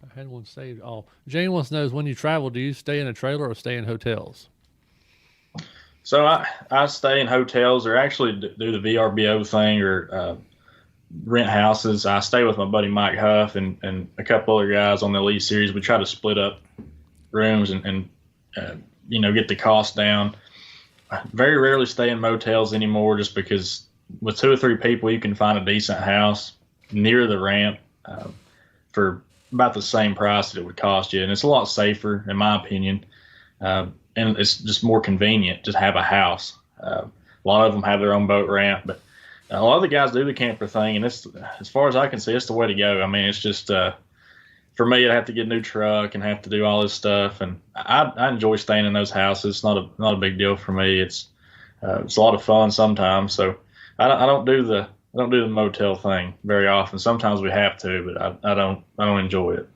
I had one saved. Oh, Jane wants to know, when you travel, do you stay in a trailer or stay in hotels? So I stay in hotels, or actually do the VRBO thing, or rent houses. I stay with my buddy Mike Huff and a couple other guys on the Elite Series. We try to split up rooms and get the cost down. I very rarely stay in motels anymore, just because with 2 or 3 people you can find a decent house near the ramp for about the same price that it would cost you, and it's a lot safer in my opinion, and it's just more convenient to have a house. A lot of them have their own boat ramp, but a lot of the guys do the camper thing, and it's, as far as I can see, it's the way to go. I mean, it's just for me, I have to get a new truck and have to do all this stuff, and I enjoy staying in those houses. It's not a big deal for me. It's a lot of fun sometimes. So I don't do the motel thing very often. Sometimes we have to, but I don't enjoy it.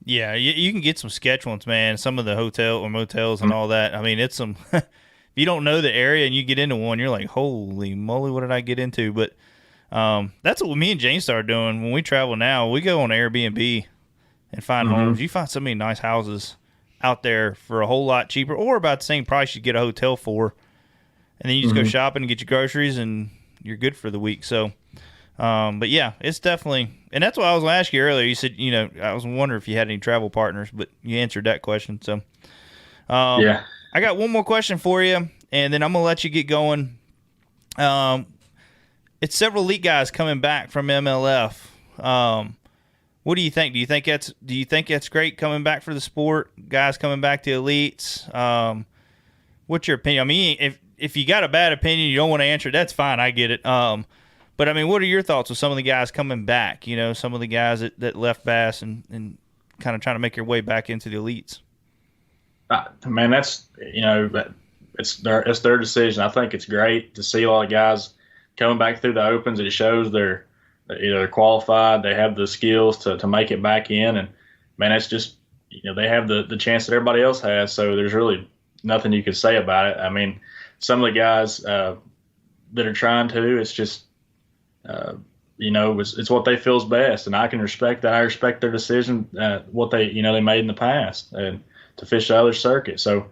Yeah, you can get some sketch ones, man. Some of the hotel or motels and all that. I mean, it's some. If you don't know the area and you get into one, you're like, holy moly, what did I get into? But that's what me and Jane started doing when we travel now. We go on Airbnb and find homes. You find so many nice houses out there for a whole lot cheaper, or about the same price you get a hotel for. And then you just go shopping and get your groceries, and you're good for the week. So, but yeah, it's definitely, and that's what I was going to ask you earlier. You said, I was wondering if you had any travel partners, but you answered that question. So, yeah. I got one more question for you, and then I'm going to let you get going. It's several elite guys coming back from MLF. What do you think? Do you think that's great coming back for the sport? Guys coming back to elites. What's your opinion? I mean, if you got a bad opinion, you don't want to answer, that's fine. I get it. But I mean, what are your thoughts with some of the guys coming back? Some of the guys that left Bass and kind of trying to make their way back into the elites. Man, that's it's their decision. I think it's great to see a lot of guys coming back through the opens. It shows they're qualified, they have the skills to make it back in, and man, it's just, they have the chance that everybody else has. So there's really nothing you could say about it. I mean, some of the guys that are trying to, it's just, it's what they feel is best, and I can respect that. I respect their decision, what they made in the past, and to fish the other circuit. So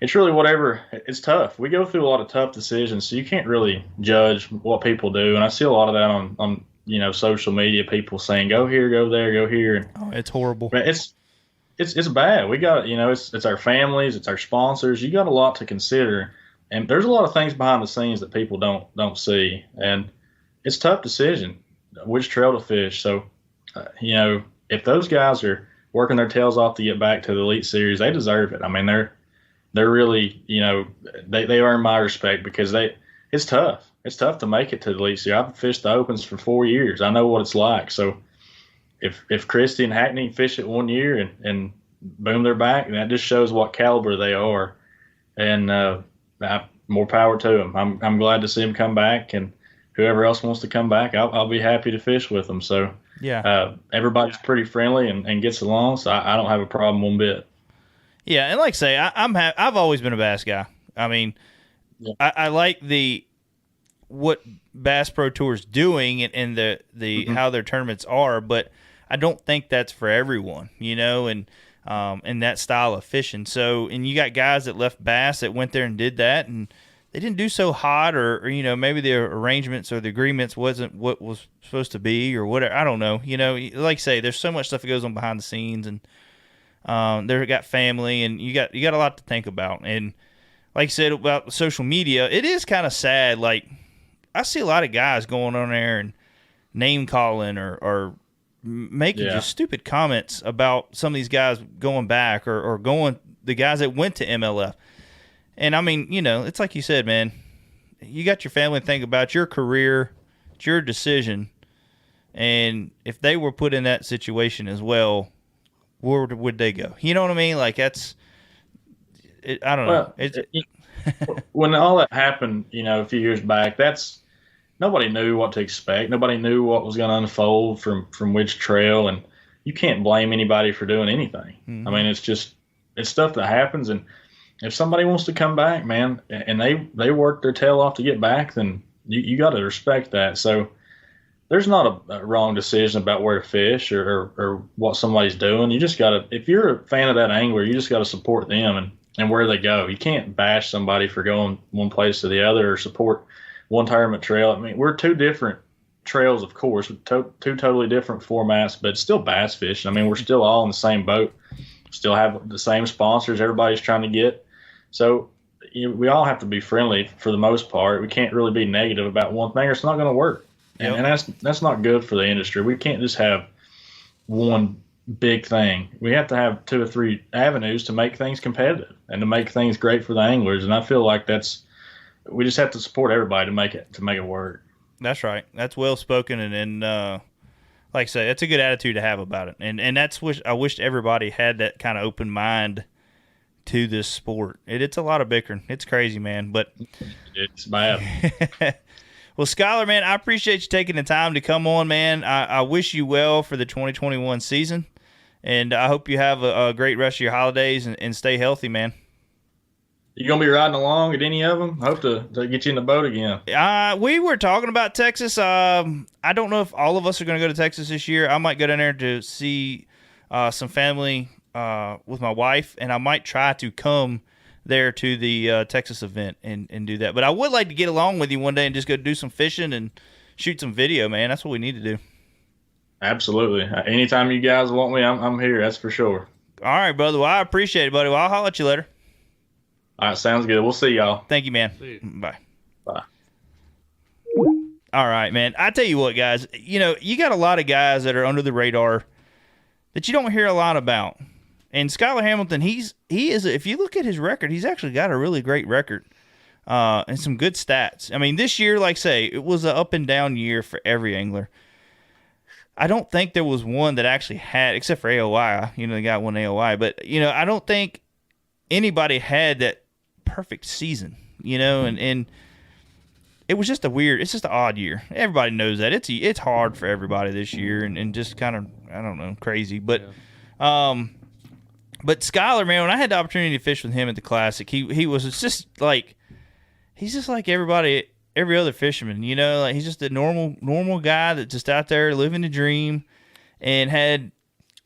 it's really whatever. It's tough. We go through a lot of tough decisions, so you can't really judge what people do. And I see a lot of that on social media, people saying go here, go there, go here. And it's horrible. It's bad. We got it's our families, it's our sponsors. You got a lot to consider, and there's a lot of things behind the scenes that people don't see, and it's a tough decision which trail to fish. So if those guys are working their tails off to get back to the Elite Series, they deserve it. I mean, they're really, they earn my respect, because it's tough. It's tough to make it to the Elite Series. I've fished the Opens for 4 years. I know what it's like. So if Christie and Hackney fish it 1 year and boom, they're back, that just shows what caliber they are. And more power to them. I'm glad to see them come back, and whoever else wants to come back, I'll be happy to fish with them. So yeah, everybody's pretty friendly and gets along, so I don't have a problem one bit. Yeah, and like I say, I've always been a bass guy. I mean, yeah. I like what Bass Pro Tour's doing and the mm-hmm. how their tournaments are, but I don't think that's for everyone, and that style of fishing. So, and you got guys that left bass that went there and did that, and they didn't do so hot, or maybe the arrangements or the agreements wasn't what was supposed to be, or whatever. I don't know. Like I say, there's so much stuff that goes on behind the scenes, and they've got family, and you got a lot to think about. And like I said about social media, it is kind of sad. Like, I see a lot of guys going on there and name calling or making just stupid comments about some of these guys going back or going the guys that went to MLF. And I mean, it's like you said, man, you got your family to think about, your career, it's your decision. And if they were put in that situation as well, where would they go? You know what I mean? Like, I don't know. When all that happened, a few years back, nobody knew what to expect. Nobody knew what was going to unfold from which trail, and you can't blame anybody for doing anything. Mm-hmm. I mean, it's stuff that happens, and if somebody wants to come back, man, and they work their tail off to get back, then you got to respect that. So there's not a wrong decision about where to fish or what somebody's doing. You just got to, if you're a fan of that angler, you just got to support them and where they go. You can't bash somebody for going one place to the other or support one tournament trail. I mean, we're two different trails, of course, with two totally different formats, but still bass fishing. I mean, we're still all in the same boat, still have the same sponsors everybody's trying to get. So we all have to be friendly for the most part. We can't really be negative about one thing, or it's not going to work. Yep. And that's not good for the industry. We can't just have one big thing. We have to have 2 or 3 avenues to make things competitive and to make things great for the anglers. And I feel like we just have to support everybody to make it work. That's right. That's well spoken, and like I say, it's a good attitude to have about it. And I wish everybody had that kind of open mind to this sport. It's a lot of bickering. It's crazy, man. But it's bad. Well, Skylar, man, I appreciate you taking the time to come on, man. I wish you well for the 2021 season, and I hope you have a great rest of your holidays and stay healthy, man. You gonna be riding along at any of them? I hope to get you in the boat again. We were talking about Texas. I don't know if all of us are going to go to Texas this year. I might go down there to see some family with my wife, and I might try to come there to the Texas event and do that. But I would like to get along with you one day and just go do some fishing and shoot some video, man. That's what we need to do. Absolutely. Anytime you guys want me, I'm here. That's for sure. All right, brother. Well, I appreciate it, buddy. Well, I'll holler at you later. All right, sounds good. We'll see y'all. Thank you, man. See you. Bye. Bye. All right, man. I tell you what, guys. You got a lot of guys that are under the radar that you don't hear a lot about. And Skylar Hamilton, he is. If you look at his record, he's actually got a really great record and some good stats. I mean, this year, like I say, it was an up and down year for every angler. I don't think there was one that actually had, except for AOI. They got one AOI, but I don't think anybody had that perfect season. And it was just it's just an odd year. Everybody knows that it's hard for everybody this year, and just kind of, I don't know, crazy, but. Yeah. But Skylar, man, when I had the opportunity to fish with him at the Classic, he was just like, he's just like every other fisherman, you know, like he's just a normal guy that just out there living the dream, and had,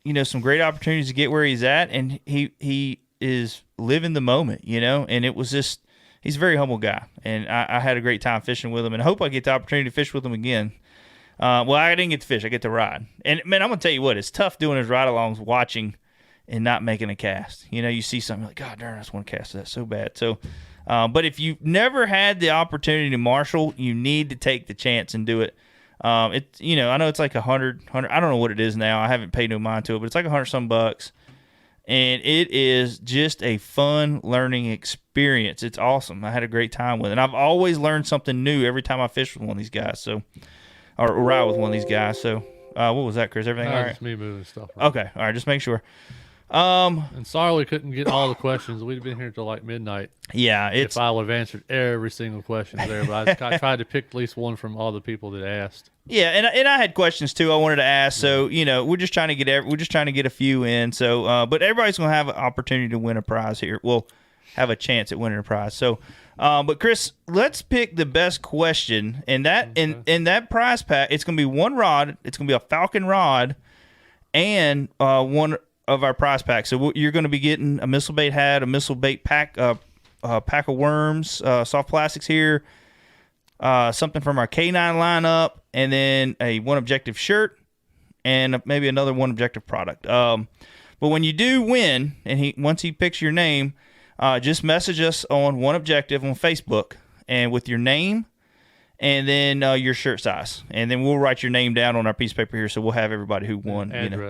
you know, some great opportunities to get where he's at, and he is living the moment, you know, and it was just, he's a very humble guy, and I had a great time fishing with him, and I hope I get the opportunity to fish with him again. Well, I didn't get to fish, I get to ride, and man, I'm gonna tell you what, it's tough doing his ride-alongs, watching and not making a cast. You know, you see something like, God darn, I just want to cast that so bad. So, but if you've never had the opportunity to marshal, you need to take the chance and do it. It's, you know, I know it's like 100, I don't know what it is now. I haven't paid no mind to it, but it's like $100 some bucks. And it is just a fun learning experience. It's awesome. I had a great time with it. And I've always learned something new every time I fish with one of these guys. So, or ride with one of these guys. So, what was that, Chris? Everything all right? Just me moving stuff around. Okay. All right. Just make sure. And sorry we couldn't get all the questions. We'd been here till like midnight. Yeah, if I would have answered every single question there, but I tried to pick at least one from all the people that asked. Yeah, and I had questions too I wanted to ask. So, you know, we're just trying to get a few in. So, but everybody's gonna have an opportunity to win a prize here. We'll have a chance at winning a prize. So, but Chris, let's pick the best question, and that in that prize pack, it's gonna be one rod. It's gonna be a Falcon rod, and one of our prize packs. So you're going to be getting a missile bait hat, a missile bait pack, pack of worms, soft plastics here, something from our K9 lineup, and then a One Objective shirt, and maybe another One Objective product. But when you do win, and once he picks your name, just message us on One Objective on Facebook, and with your name, and then your shirt size, and then we'll write your name down on our piece of paper here, so we'll have everybody who won. Address. You know.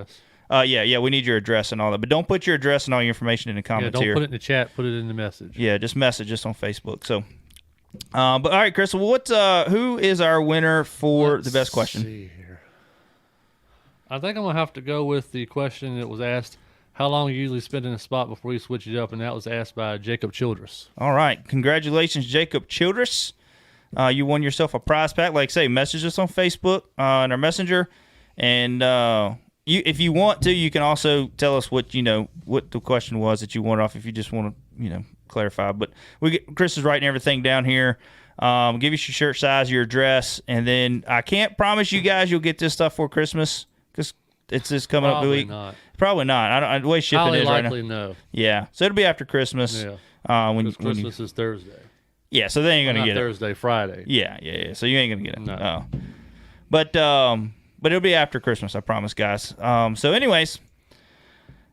Yeah, we need your address and all that. But don't put your address and all your information in the comments here. Don't put it in the chat. Put it in the message. Yeah, just message us on Facebook. So, but all right, Chris, who is our winner for the best question? Let's see here. I think I'm going to have to go with the question that was asked, how long you usually spend in a spot before you switch it up? And that was asked by Jacob Childress. All right. Congratulations, Jacob Childress. You won yourself a prize pack. Like I say, message us on Facebook in our messenger. And if you want to, you can also tell us what the question was that you wanted off if you just want to, clarify. But Chris is writing everything down here. Give us your shirt size, your address, and then I can't promise you guys you'll get this stuff for Christmas because it's just coming up the week. Probably not. The way shipping is right now. Likely no. Yeah, so it'll be after Christmas. Yeah. When Christmas is Thursday. Yeah, so they ain't gonna get Thursday, Friday. Yeah. So you ain't gonna get it. No. But it'll be after Christmas, I promise, guys. So anyways,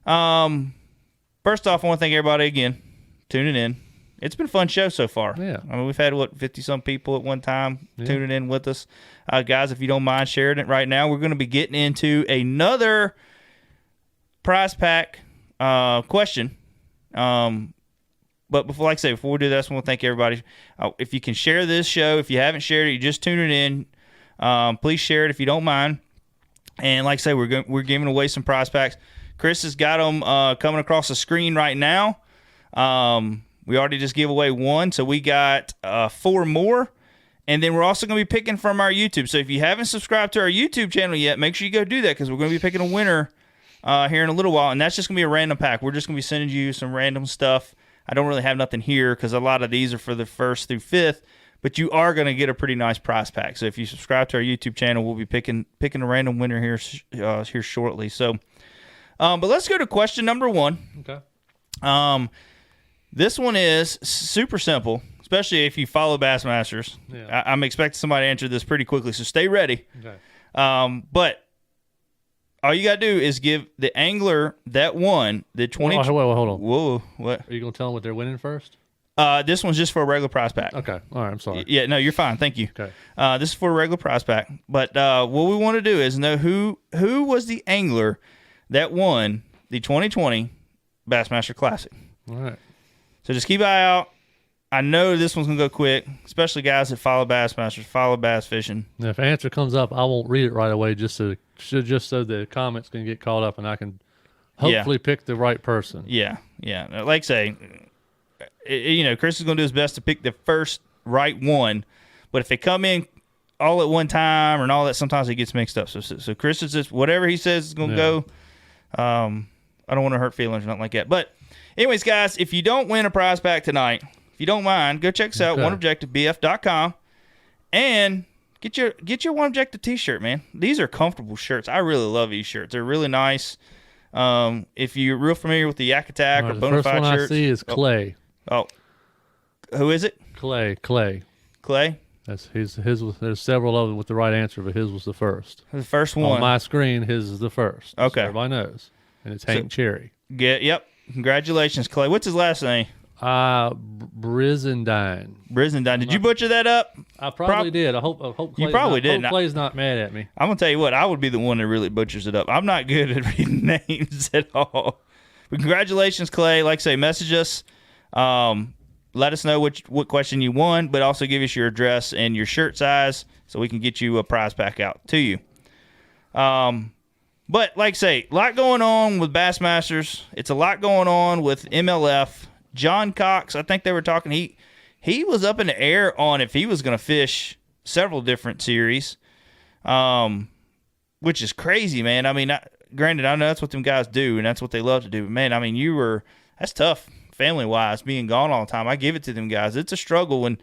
first off, I want to thank everybody again tuning in. It's been a fun show so far. Yeah. I mean, we've had, 50-some people at one time tuning in with us. Guys, if you don't mind sharing it right now, we're going to be getting into another prize pack question. But before we do that, I just want to thank everybody. If you can share this show, if you haven't shared it, you just tuning in. Please share it if you don't mind. And like I say, we're giving away some prize packs. Chris has got them coming across the screen right now. We already just gave away one, so we got 4 more. And then we're also going to be picking from our YouTube. So if you haven't subscribed to our YouTube channel yet, make sure you go do that because we're going to be picking a winner here in a little while. And that's just going to be a random pack. We're just going to be sending you some random stuff. I don't really have nothing here because a lot of these are for the 1st through 5th. But you are going to get a pretty nice prize pack. So if you subscribe to our YouTube channel, we'll be picking a random winner here shortly. So, but let's go to question number 1. Okay. This one is super simple, especially if you follow Bassmasters. Yeah. I'm expecting somebody to answer this pretty quickly, so stay ready. Okay. But all you got to do is give the angler that won the 20. Wait, hold on. Whoa, what? Are you going to tell them what they're winning first? This one's just for a regular prize pack. Okay. All right. I'm sorry. Yeah, no, you're fine. Thank you. Okay. This is for a regular prize pack. But what we want to do is know who was the angler that won the 2020 Bassmaster Classic. All right. So just keep an eye out. I know this one's going to go quick, especially guys that follow Bassmasters, follow bass fishing. Now, if an answer comes up, I won't read it right away just so the comments can get caught up and I can hopefully pick the right person. Yeah. Like I say, Chris is going to do his best to pick the first right one. But if they come in all at one time and all that, sometimes it gets mixed up. So Chris is just whatever he says is going to go. I don't want to hurt feelings or nothing like that. But anyways, guys, if you don't win a prize pack tonight, if you don't mind, go check us out, oneobjectivebf.com, and get your One Objective t-shirt, man. These are comfortable shirts. I really love these shirts. They're really nice. If you're real familiar with the Yak Attack or Bonafide shirts. The first one I see is Clay. Oh. Who is it? Clay. Clay? That's his was, there's several of them with the right answer, but his was the first. The first one. On my screen, his is the first. Okay. So everybody knows. And it's Hank Cherry. Yep. Congratulations, Clay. What's his last name? Brizendine. Did you butcher that up? I probably did. I hope you probably did. Hope Clay's not mad at me. I'm gonna tell you what. I would be the one that really butchers it up. I'm not good at reading names at all. But congratulations, Clay. Like I say, message us. Let us know what question you won, but also give us your address and your shirt size so we can get you a prize pack out to you. But like I say, a lot going on with Bassmasters. It's a lot going on with MLF. John Cox, I think they were talking. He was up in the air on if he was going to fish several different series, which is crazy, man. I mean, granted, I know that's what them guys do, and that's what they love to do. But, man, I mean, that's tough family-wise, being gone all the time. I give it to them guys. It's a struggle when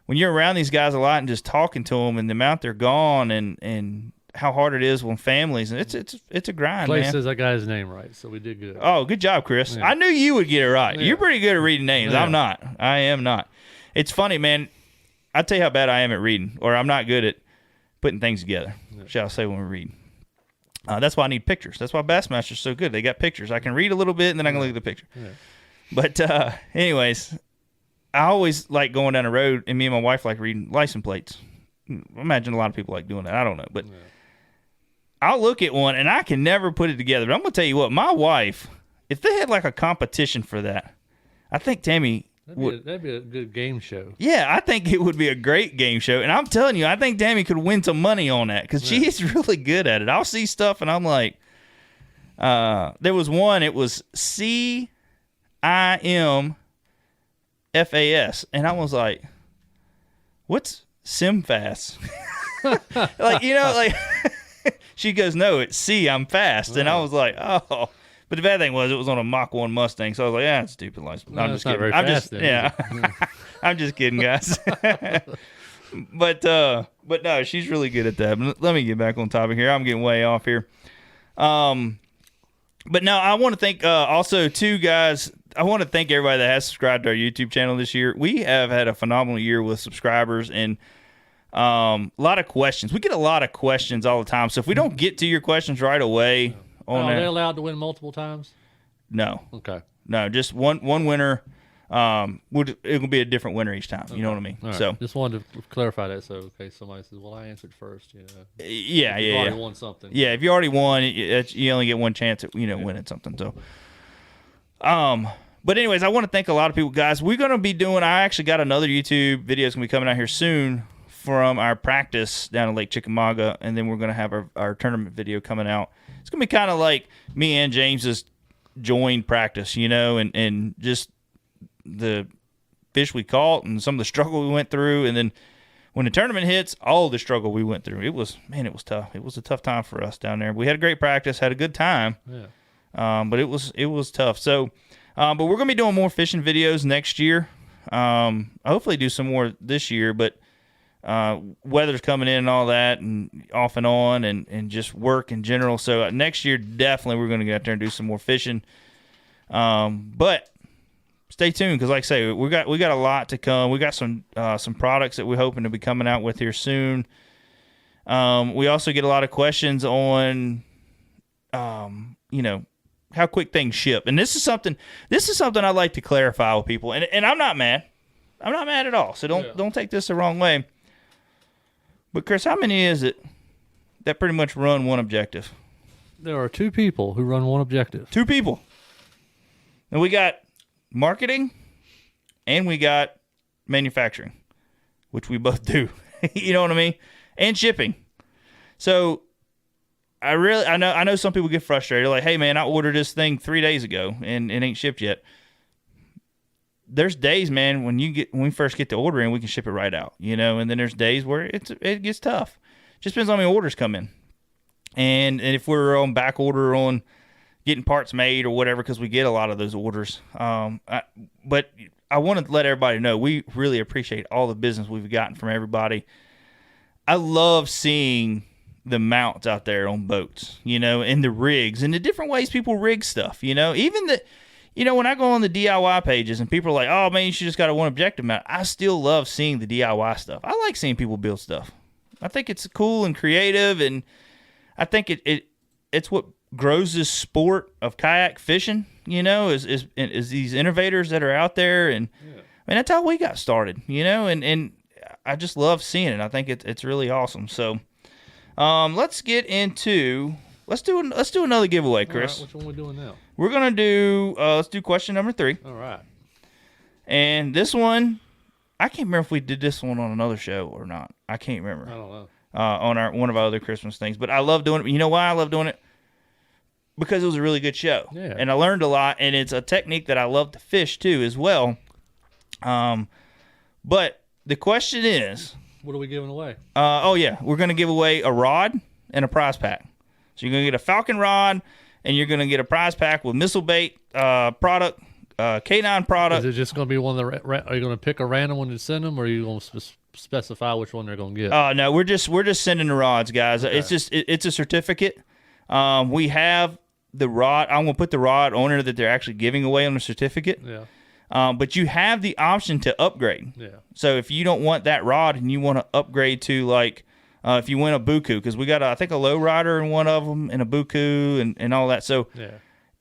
you're around these guys a lot and just talking to them and the amount they're gone and how hard it is when families. And it's a grind, Clay man. says I got his name right, so we did good. Oh, good job, Chris. Yeah. I knew you would get it right. Yeah. You're pretty good at reading names. Yeah. I'm not. I am not. It's funny, man. I tell you how bad I am at reading, or I'm not good at putting things together, shall I say, when we read. That's why I need pictures. That's why Bassmaster's so good. They got pictures. I can read a little bit, and then I can look at the picture. Yeah. But anyways, I always like going down the road, and me and my wife like reading license plates. I imagine a lot of people like doing that. I don't know. But I'll look at one, and I can never put it together. But I'm going to tell you what, my wife, if they had like a competition for that, I think Tammy That'd be a good game show. Yeah, I think it would be a great game show. And I'm telling you, I think Tammy could win some money on that because she's really good at it. I'll see stuff, and I'm like, there was one, it was CIMFAS. And I was like, what's SimFast? Like, like, she goes, no, it's C, I'm fast. And I was like, oh. But the bad thing was it was on a Mach 1 Mustang, so I was like, it's stupid license. No, I'm just kidding. I'm just kidding, guys. But no, she's really good at that. But let me get back on topic here. I'm getting way off here. But no, I want to thank also two guys. I want to thank everybody that has subscribed to our YouTube channel this year. We have had a phenomenal year with subscribers and a lot of questions. We get a lot of questions all the time. So if we don't get to your questions right away, are they allowed to win multiple times? No. Okay. No, just one winner. It will be a different winner each time. You know what I mean? Right. So just wanted to clarify that. So somebody says, "Well, I answered first." Yeah, you already won something. Yeah, if you already won, you only get one chance at winning something. So, but anyways, I want to thank a lot of people, guys. We're gonna be doing. I actually got another YouTube video that's gonna be coming out here soon from our practice down at Lake Chickamauga, and then we're gonna have our tournament video coming out. It's gonna be kind of like me and James's joint practice, and just the fish we caught and some of the struggle we went through, and then when the tournament hits, all the struggle we went through. It was tough. It was a tough time for us down there. We had a great practice, had a good time. Yeah. But it was tough. So, but we're gonna be doing more fishing videos next year. Hopefully do some more this year, but weather's coming in and all that, and off and on, and just work in general. So next year, definitely we're gonna get out there and do some more fishing. But stay tuned, because like I say, we got a lot to come. We got some products that we're hoping to be coming out with here soon. We also get a lot of questions on, how quick things ship, and this is something I'd like to clarify with people. And I'm not mad. I'm not mad at all. So don't take this the wrong way. But Chris, how many is it that pretty much run one objective? There are two people who run one objective. Two people. And we got marketing, and we got manufacturing, which we both do. You know what I mean? And shipping. So I know some people get frustrated, like, hey man, I ordered this thing 3 days ago and it ain't shipped yet. There's days, man, when we first get the order in, we can ship it right out, and then there's days where it gets tough. Just depends on how many orders come in. And if we're on back order on getting parts made or whatever, because we get a lot of those orders. But I want to let everybody know we really appreciate all the business we've gotten from everybody. I love seeing the mounts out there on boats, and the rigs and the different ways people rig stuff, even when I go on the DIY pages and people are like, oh man, you should just got a one objective mount. I still love seeing the DIY stuff. I like seeing people build stuff. I think it's cool and creative, and I think it's what grows this sport of kayak fishing, is these innovators that are out there, and that's how we got started, and I just love seeing it. I think it's really awesome. So, let's do another giveaway, Chris. All right, which one are we doing now? We're gonna do let's do question number 3. All right. And this one, I can't remember if we did this one on another show or not. I can't remember. I don't know. On one of our other Christmas things, but I love doing it. You know why I love doing it? Because it was a really good show. Yeah. And I learned a lot, and it's a technique that I love to fish too as well. But the question is, what are we giving away? We're going to give away a rod and a prize pack. So you're going to get a Falcon rod, and you're going to get a prize pack with missile bait product, K9 product. Is it just going to be one of the? Are you going to pick a random one to send them, or are you going to specify which one they're going to get? No, we're just sending the rods, guys. Okay. It's a certificate. We have the rod. I'm going to put the rod on there that they're actually giving away on the certificate. Yeah. But you have the option to upgrade. Yeah. So if you don't want that rod and you want to upgrade to if you win a buku, because we got I think a low rider in one of them and a buku and all that. So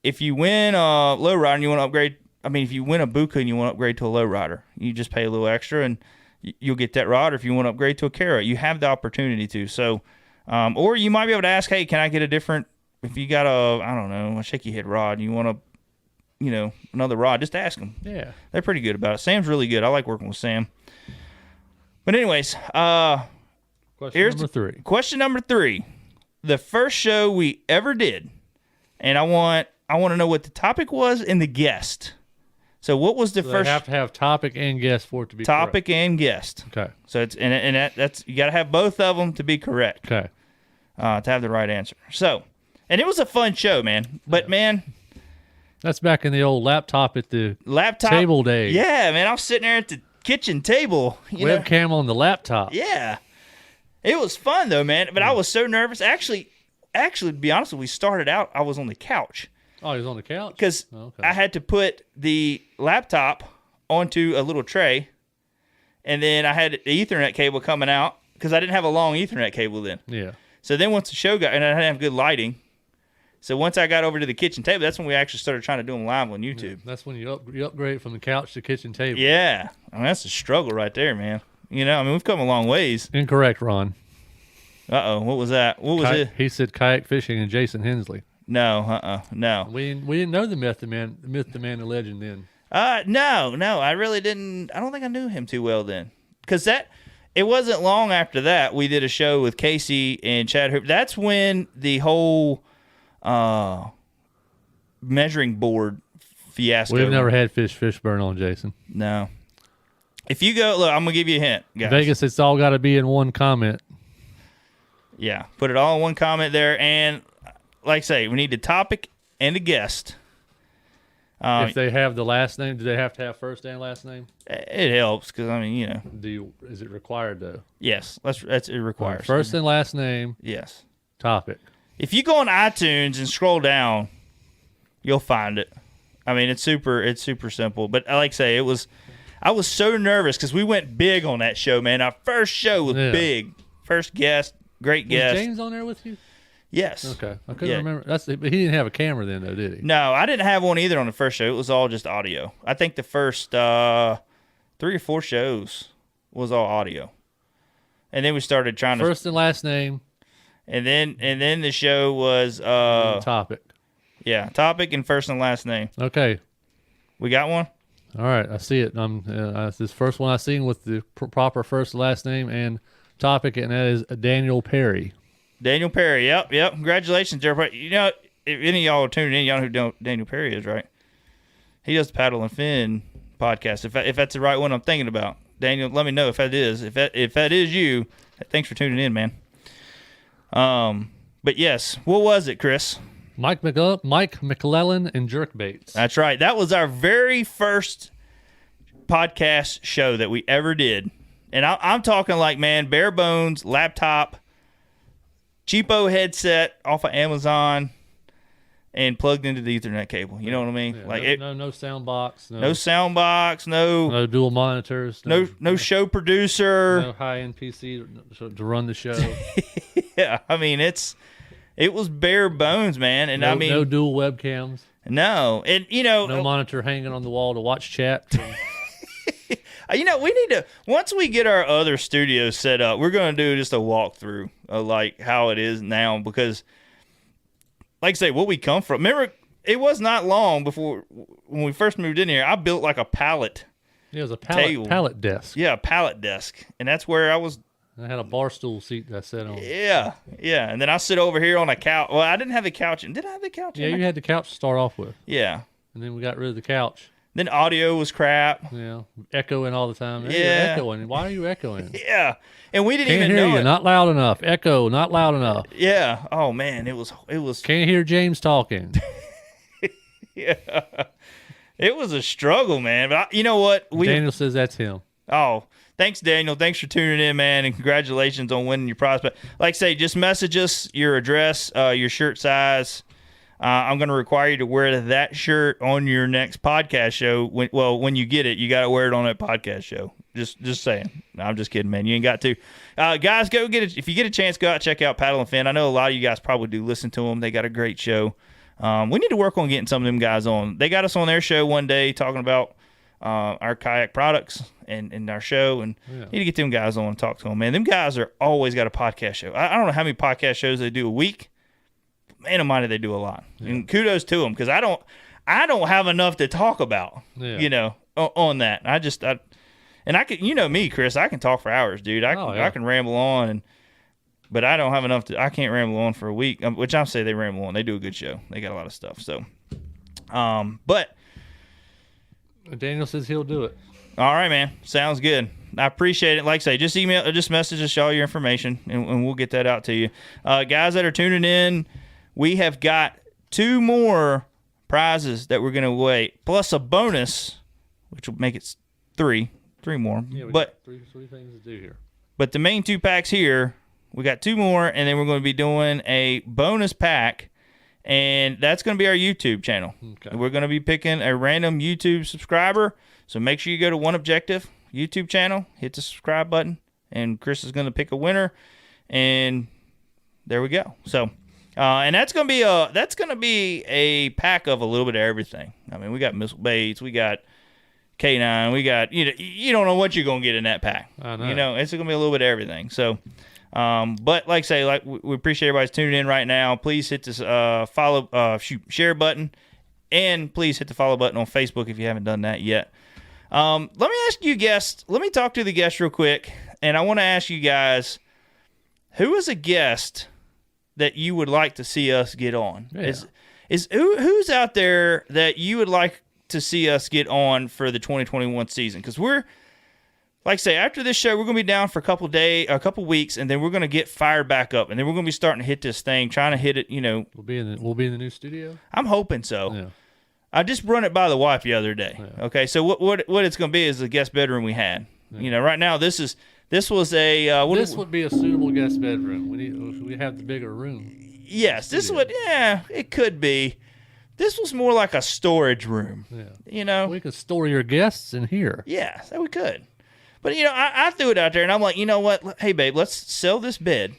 if you win a low rider and you want to upgrade, if you win a buku and you want to upgrade to a low rider, you just pay a little extra and you'll get that rod. Or if you want to upgrade to a carrot, you have the opportunity to. So, or you might be able to ask, hey, can I get a different? If you got a shaky head rod and you want to, another rod, just ask them. Yeah. They're pretty good about it. Sam's really good. I like working with Sam. But anyways, Question number 3. The first show we ever did, and I want to know what the topic was and the guest. So what was the first? They have to have topic and guest for it to be topic correct. And guest. Okay. So it's that's you got to have both of them to be correct. Okay. To have the right answer. So, and it was a fun show, man. But man, that's back in the old laptop at the table days. Yeah, man. I was sitting there at the kitchen table. Webcam on the laptop. Yeah. It was fun though, man. But I was so nervous. Actually, to be honest, when we started out, I was on the couch. Oh, he was on the couch? Because I had to put the laptop onto a little tray, and then I had the Ethernet cable coming out because I didn't have a long Ethernet cable then. Yeah. So then once the show got, and I didn't have good lighting. So once I got over to the kitchen table, that's when we actually started trying to do them live on YouTube. Yeah, that's when you upgrade from the couch to kitchen table. Yeah. That's a struggle right there, man. We've come a long ways. Incorrect, Ron. Uh-oh, what was that? What was it? He said kayak fishing and Jason Hensley. No, no. We didn't know the myth, the man, the legend then. No, I really didn't. I don't think I knew him too well then. Because it wasn't long after that we did a show with Casey and Chad Hooper. That's when the whole measuring board fiasco. We've never had fish burn on Jason. No. If you go, look, I'm going to give you a hint, guys. Vegas, it's all got to be in one comment. Yeah, put it all in one comment there. And like I say, we need the topic and the guest. If they have the last name, do they have to have first and last name? It helps because, Is it required, though? Yes, it requires. First and last name. Yes. Topic. If you go on iTunes and scroll down, you'll find it. It's super simple. But like I say, I was so nervous because we went big on that show, man. Our first show was big. First guest, great guest. Was James on there with you? Yes. Okay. I couldn't remember. But he didn't have a camera then, though, did he? No, I didn't have one either on the first show. It was all just audio. I think the first 3 or 4 shows was all audio. And then we started trying to... First and last name. And then the show was... topic. Yeah, topic and first and last name. Okay. We got one? All right, I see it. This first one I seen with the proper first and last name and topic, and that is Daniel Perry. Daniel Perry, yep. Congratulations, everybody. If any of y'all are tuning in, y'all know who Daniel Perry is, right? He does the Paddle and Fin podcast. If that's the right one I'm thinking about, Daniel, let me know if that is. If that is you, thanks for tuning in, man. But yes, what was it, Chris? Mike McClellan and Jerkbaits. That's right. That was our very first podcast show that we ever did. And I'm talking like, man, bare bones, laptop, cheapo headset off of Amazon, and plugged into the Ethernet cable. You know what I mean? Yeah, like no sound box. No sound box. No dual monitors. No show producer. No high-end PC to run the show. Yeah, I mean, it was bare bones, man. And I mean, no dual webcams. No. And, no monitor hanging on the wall to watch chat. We need to, once we get our other studios set up, we're going to do just a walkthrough of like how it is now, because like I say, what we come from. Remember, it was not long before when we first moved in here, I built like a pallet. Yeah, it was a pallet desk. Yeah, a pallet desk. And that's where I had a bar stool seat that I sat on. Yeah. And then I sit over here on a couch. Well, I didn't have the couch. Did I have the couch? Yeah, you had the couch to start off with. Yeah. And then we got rid of the couch. Then audio was crap. Yeah, echoing all the time. Hey, yeah. You're echoing. Why are you echoing? Yeah. And we didn't Can't even hear know you. it. Not loud enough. Echo. Not loud enough. Yeah. Oh man, it was. Can't hear James talking. Yeah. It was a struggle, man. But you know what? Daniel says that's him. Oh, thanks, Daniel. Thanks for tuning in, man, and congratulations on winning your prize. But like I say, just message us your address, your shirt size. I'm going to require you to wear that shirt on your next podcast show. When you get it, you got to wear it on that podcast show. Just saying. No, I'm just kidding, man. You ain't got to. Guys, go get it. If you get a chance, go out, check out Paddle and Fin. I know a lot of you guys probably do listen to them. They got a great show. We need to work on getting some of them guys on. They got us on their show one day talking about our kayak products and our show, and need to get them guys on and talk to them, man. Them guys are always got a podcast show. I don't know how many podcast shows they do a week. Man almighty, they do a lot. Yeah. And kudos to them, because I don't have enough to talk about, on that. And I can, me, Chris, I can talk for hours, dude. I can ramble on, but I don't have enough I can't ramble on for a week, which I say they ramble on. They do a good show. They got a lot of stuff. So, but Daniel says he'll do it. All right, man. Sounds good. I appreciate it. Like I say, just message us all your information, and we'll get that out to you. Guys that are tuning in, we have got 2 more prizes that we're going to wait, plus a bonus, which will make it 3 more. Yeah, we got three things to do here. But the main 2 packs here, we got 2 more, and then we're going to be doing a bonus pack, and that's going to be our YouTube channel. Okay. We're going to be picking a random YouTube subscriber, so make sure you go to One Objective YouTube channel, hit the subscribe button, and Chris is going to pick a winner, and there we go. So, and that's going to be a pack of a little bit of everything. I mean, we got missile baits, we got K9, we got you don't know what you're going to get in that pack. I know. It's going to be a little bit of everything. So, but like I say, we appreciate everybody's tuning in right now. Please hit this share button, and please hit the follow button on Facebook if you haven't done that yet. Let me ask you guests. Let me talk to the guests real quick, and I want to ask you guys, who is a guest that you would like to see us get on? Yeah. Who's out there that you would like to see us get on for the 2021 season? Because we're, like I say, after this show, we're going to be down for a couple weeks, and then we're going to get fired back up, and then we're going to be starting to hit this thing, trying to hit it. We'll be in the new studio. I'm hoping so. Yeah. I just run it by the wife the other day. Yeah. Okay, so what it's going to be is the guest bedroom we had. Yeah. Right now this was a this would be a suitable guest bedroom. We have the bigger room. Yes, this would. Yeah, it could be. This was more like a storage room. Yeah. We could store your guests in here. Yeah, we could. But I threw it out there, and I'm like, you know what? Hey, babe, let's sell this bed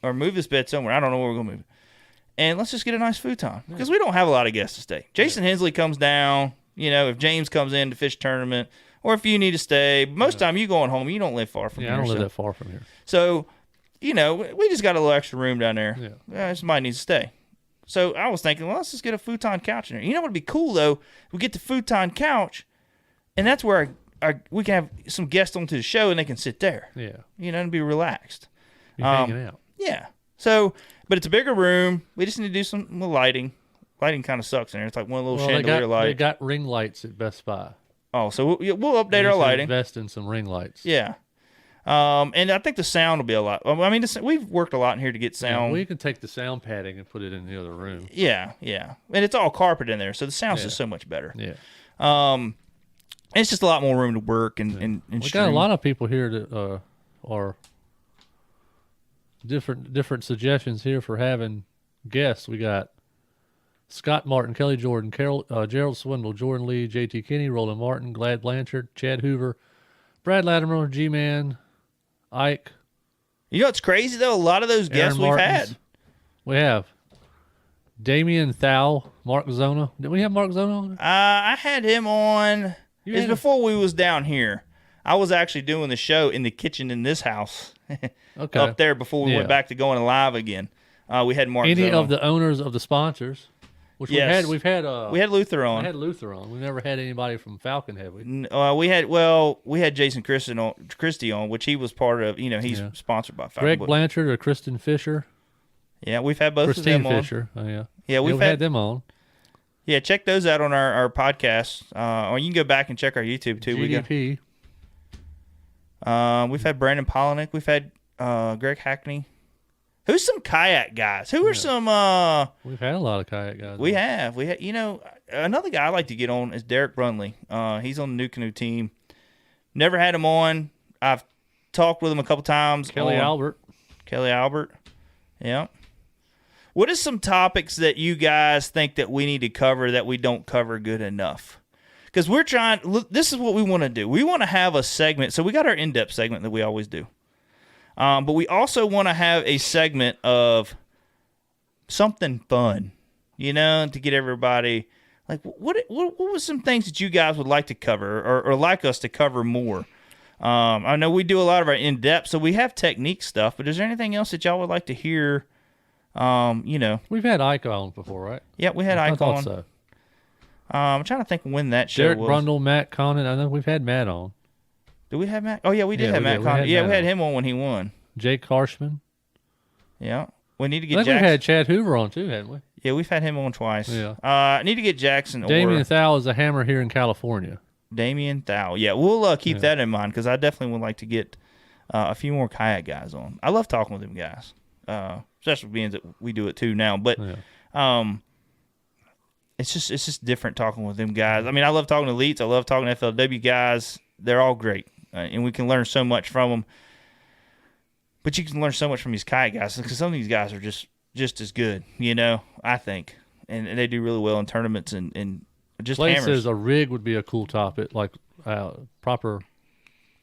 or move this bed somewhere. I don't know where we're gonna move it. And let's just get a nice futon, because we don't have a lot of guests to stay. Jason Hensley comes down, if James comes in to fish tournament, or if you need to stay. Most of the time you going home, you don't live far from here. I don't live that far from here. So, we just got a little extra room down there. Yeah. Somebody needs to stay. So I was thinking, well, let's just get a futon couch in there. You know what would be cool, though? We get the futon couch, and that's where we can have some guests onto the show, and they can sit there. Yeah. And be relaxed. Be hanging out. Yeah. So, but it's a bigger room. We just need to do some lighting. Lighting kind of sucks in there. It's like one little chandelier light. They got ring lights at Best Buy. Oh, so we'll update our lighting. Invest in some ring lights. Yeah. And I think the sound will be a lot. I mean, we've worked a lot in here to get sound. We can take the sound padding and put it in the other room. Yeah, and it's all carpet in there, so the sound's just so much better. Yeah. It's just a lot more room to work and We stream. got a lot of people here that are different suggestions here for having guests. We got Scott Martin, Kelly Jordan, Gerald Swindle, Jordan Lee, JT Kinney, Roland Martin, Glad Blanchard, Chad Hoover, Brad Latimer, G-Man, Ike. You know what's crazy, though? A lot of those guests Aaron we've Martins. had. We have Damian Thau, Mark Zona. Did we have Mark Zona on? I had him on. It's before we was down here. I was actually doing the show in the kitchen in this house Okay. up there before we went back to going live again. We had Mark Any Zona. of the owners of the sponsors? Which Yes. we've had we had Luther on. We had Luther on. We never had anybody from Falcon, have we? We had Jason Christie on, which he was part of. He's sponsored by Falcon. Greg Blanchard or Kristen Fisher? Yeah, we've had both Christine of them on. Fisher. Oh yeah. Yeah, we've had them on. Yeah, check those out on our podcast. Or you can go back and check our YouTube too. GDP. We've had Brandon Polinick. We've had Greg Hackney. Who's some kayak guys? Who are some? We've had a lot of kayak guys. We had. Another guy I like to get on is Derek Brunley. He's on the New Canoe team. Never had him on. I've talked with him a couple times. Kelly Albert. Yeah. What are some topics that you guys think that we need to cover that we don't cover good enough? Because we're trying. Look, this is what we want to do. We want to have a segment. So we got our in-depth segment that we always do. But we also want to have a segment of something fun, to get everybody like what was some things that you guys would like to cover or like us to cover more. I know we do a lot of our in-depth, so we have technique stuff. But is there anything else that y'all would like to hear? We've had Ike on before, right? Yeah, we had I Ike thought on. so. I'm trying to think when that show Derek was. Brundle, Matt Conant. I know we've had Matt on. Did we have Matt? Oh yeah, we did Yeah, have we Matt did. We Conant. had Yeah, Matt we had on. him on when he won. Jake Harshman. Yeah, we need to I get think Jackson. we've had Chad Hoover on too, haven't we? Yeah, we've had him on twice. Yeah. Need to get Jackson Damian or Thau is a hammer here in California. Damian Thau. Yeah, we'll keep that in mind because I definitely would like to get a few more kayak guys on. I love talking with them guys, especially being that we do it too now. But it's just different talking with them guys. I mean, I love talking to elites. I love talking to FLW guys. They're all great, and we can learn so much from them. But you can learn so much from these kayak guys because some of these guys are just as good, I think. And they do really well in tournaments and just Clay hammers. says a rig would be a cool topic, like proper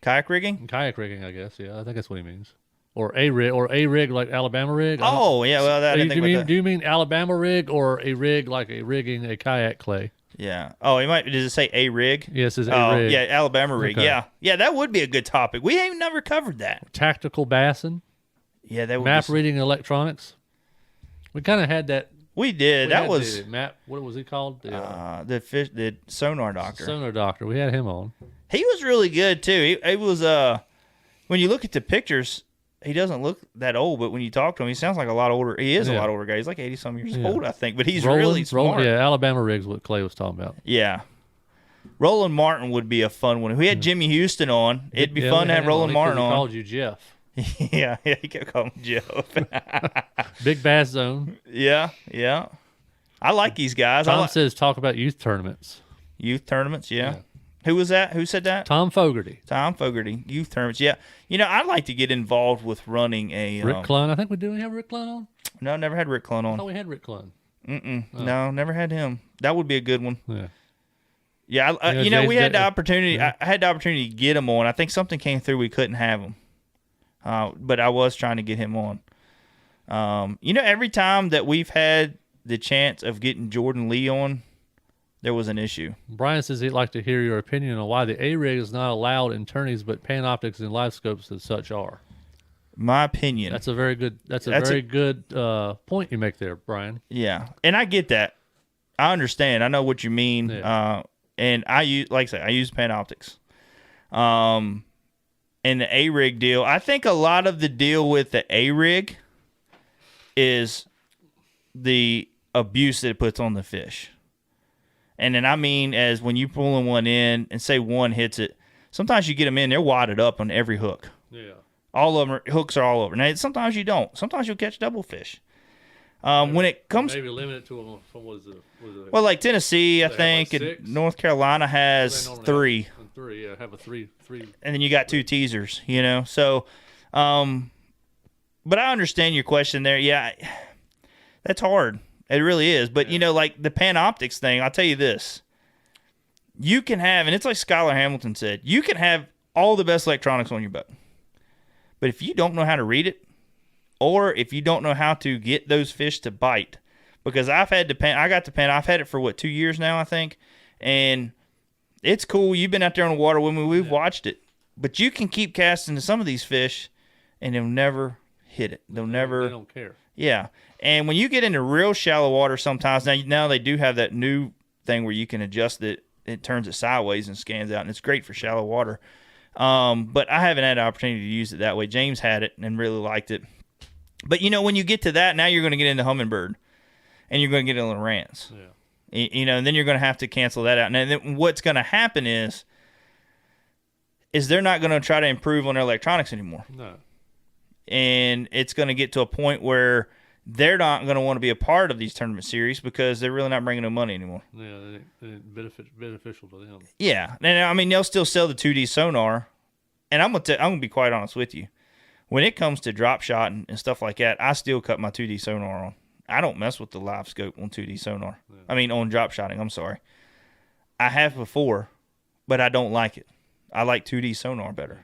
Kayak rigging? kayak rigging, I guess. Yeah, I think that's what he means. Or a rig like Alabama rig. Oh, yeah, well, that I didn't think about that. Do you mean Alabama rig or a rig like a rigging a kayak, Clay? Yeah. Oh, does it say a rig? Yes, it's a Oh, rig. yeah, Alabama rig. Okay. Yeah. Yeah, that would be a good topic. We ain't never covered that. Tactical bassing, Yeah, that would map be. reading electronics. We kind of had that. We did. We That had was the map. What was he called? the sonar doctor. Sonar doctor. We had him on. He was really good too. He was when you look at the pictures, he doesn't look that old, but when you talk to him, he sounds like a lot older. He is a lot older guy. He's like 80-some years old, I think, but he's really smart. Yeah, Alabama rig's what Clay was talking about. Yeah. Roland Martin would be a fun one. If we had Jimmy Houston on, it'd be fun to have Roland Martin on. He called you Jeff. yeah, he kept calling me Joe. Big Bass Zone. Yeah. I like these guys. Tom says talk about youth tournaments. Youth tournaments, yeah. Who was that? Who said that? Tom Fogarty. Tom Fogarty. Youth tournaments, yeah. I'd like to get involved with running a... Rick Clun. I think we do. We have Rick Clun on? No, never had Rick Clun I on. thought we had Rick Clun. No, never had him. That would be a good one. Yeah. Yeah, we had the opportunity. I had the opportunity to get him on. I think something came through. We couldn't have him. But I was trying to get him on. Every time that we've had the chance of getting Jordan Lee on, there was an issue. Brian says he'd like to hear your opinion on why the A-rig is not allowed in tourneys, but Panoptics and live scopes and such are. My opinion. That's a very good. That's a good point you make there, Brian. Yeah, and I get that. I understand. I know what you mean. Yeah. And I use, like I say, I use Panoptics. And the A-rig deal, I think a lot of the deal with the A-rig is the abuse that it puts on the fish. And then I mean, as when you pulling one in and say one hits it, sometimes you get them in, they're wadded up on every hook. Yeah. All of them hooks are all over. Now sometimes you don't. Sometimes you'll catch double fish. When it comes, maybe limit it to them from what is it? well, like Tennessee, I think, like and 6? North Carolina has They normally 3. have 3, yeah, have a 3, And then you got 2 teasers, you know. So, but I understand your question there. Yeah, that's hard. It really is. But you know, like the Panoptics thing, I'll tell you this: you can have, and it's like Skylar Hamilton said, you can have all the best electronics on your boat, but if you don't know how to read it, or if you don't know how to get those fish to bite, because I've had the Pan, I've had it for 2 years now, I think, and it's cool. You've been out there on the water with me. We've watched it, but you can keep casting to some of these fish, and they'll never hit it. They don't care. Yeah, and when you get into real shallow water, sometimes now they do have that new thing where you can adjust it. It turns it sideways and scans out, and it's great for shallow water. But I haven't had the opportunity to use it that way. James had it and really liked it. But, you know, when you get to that, now you're going to get into humminbird, and you're going to get into Lowrance. Yeah. You know, and then you're going to have to cancel that out. And then what's going to happen is they're not going to try to improve on their electronics anymore. No. And it's going to get to a point where they're not going to want to be a part of these tournament series because they're really not bringing no money anymore. Yeah, it's beneficial to them. Yeah. And, I mean, they'll still sell the 2D sonar. And I'm going to be quite honest with you. When it comes to drop shot and stuff like that, I still cut my 2D sonar on. I don't mess with the live scope on 2D sonar. Yeah. I mean, on drop shotting, I'm sorry. I have before, but I don't like it. I like 2D sonar better.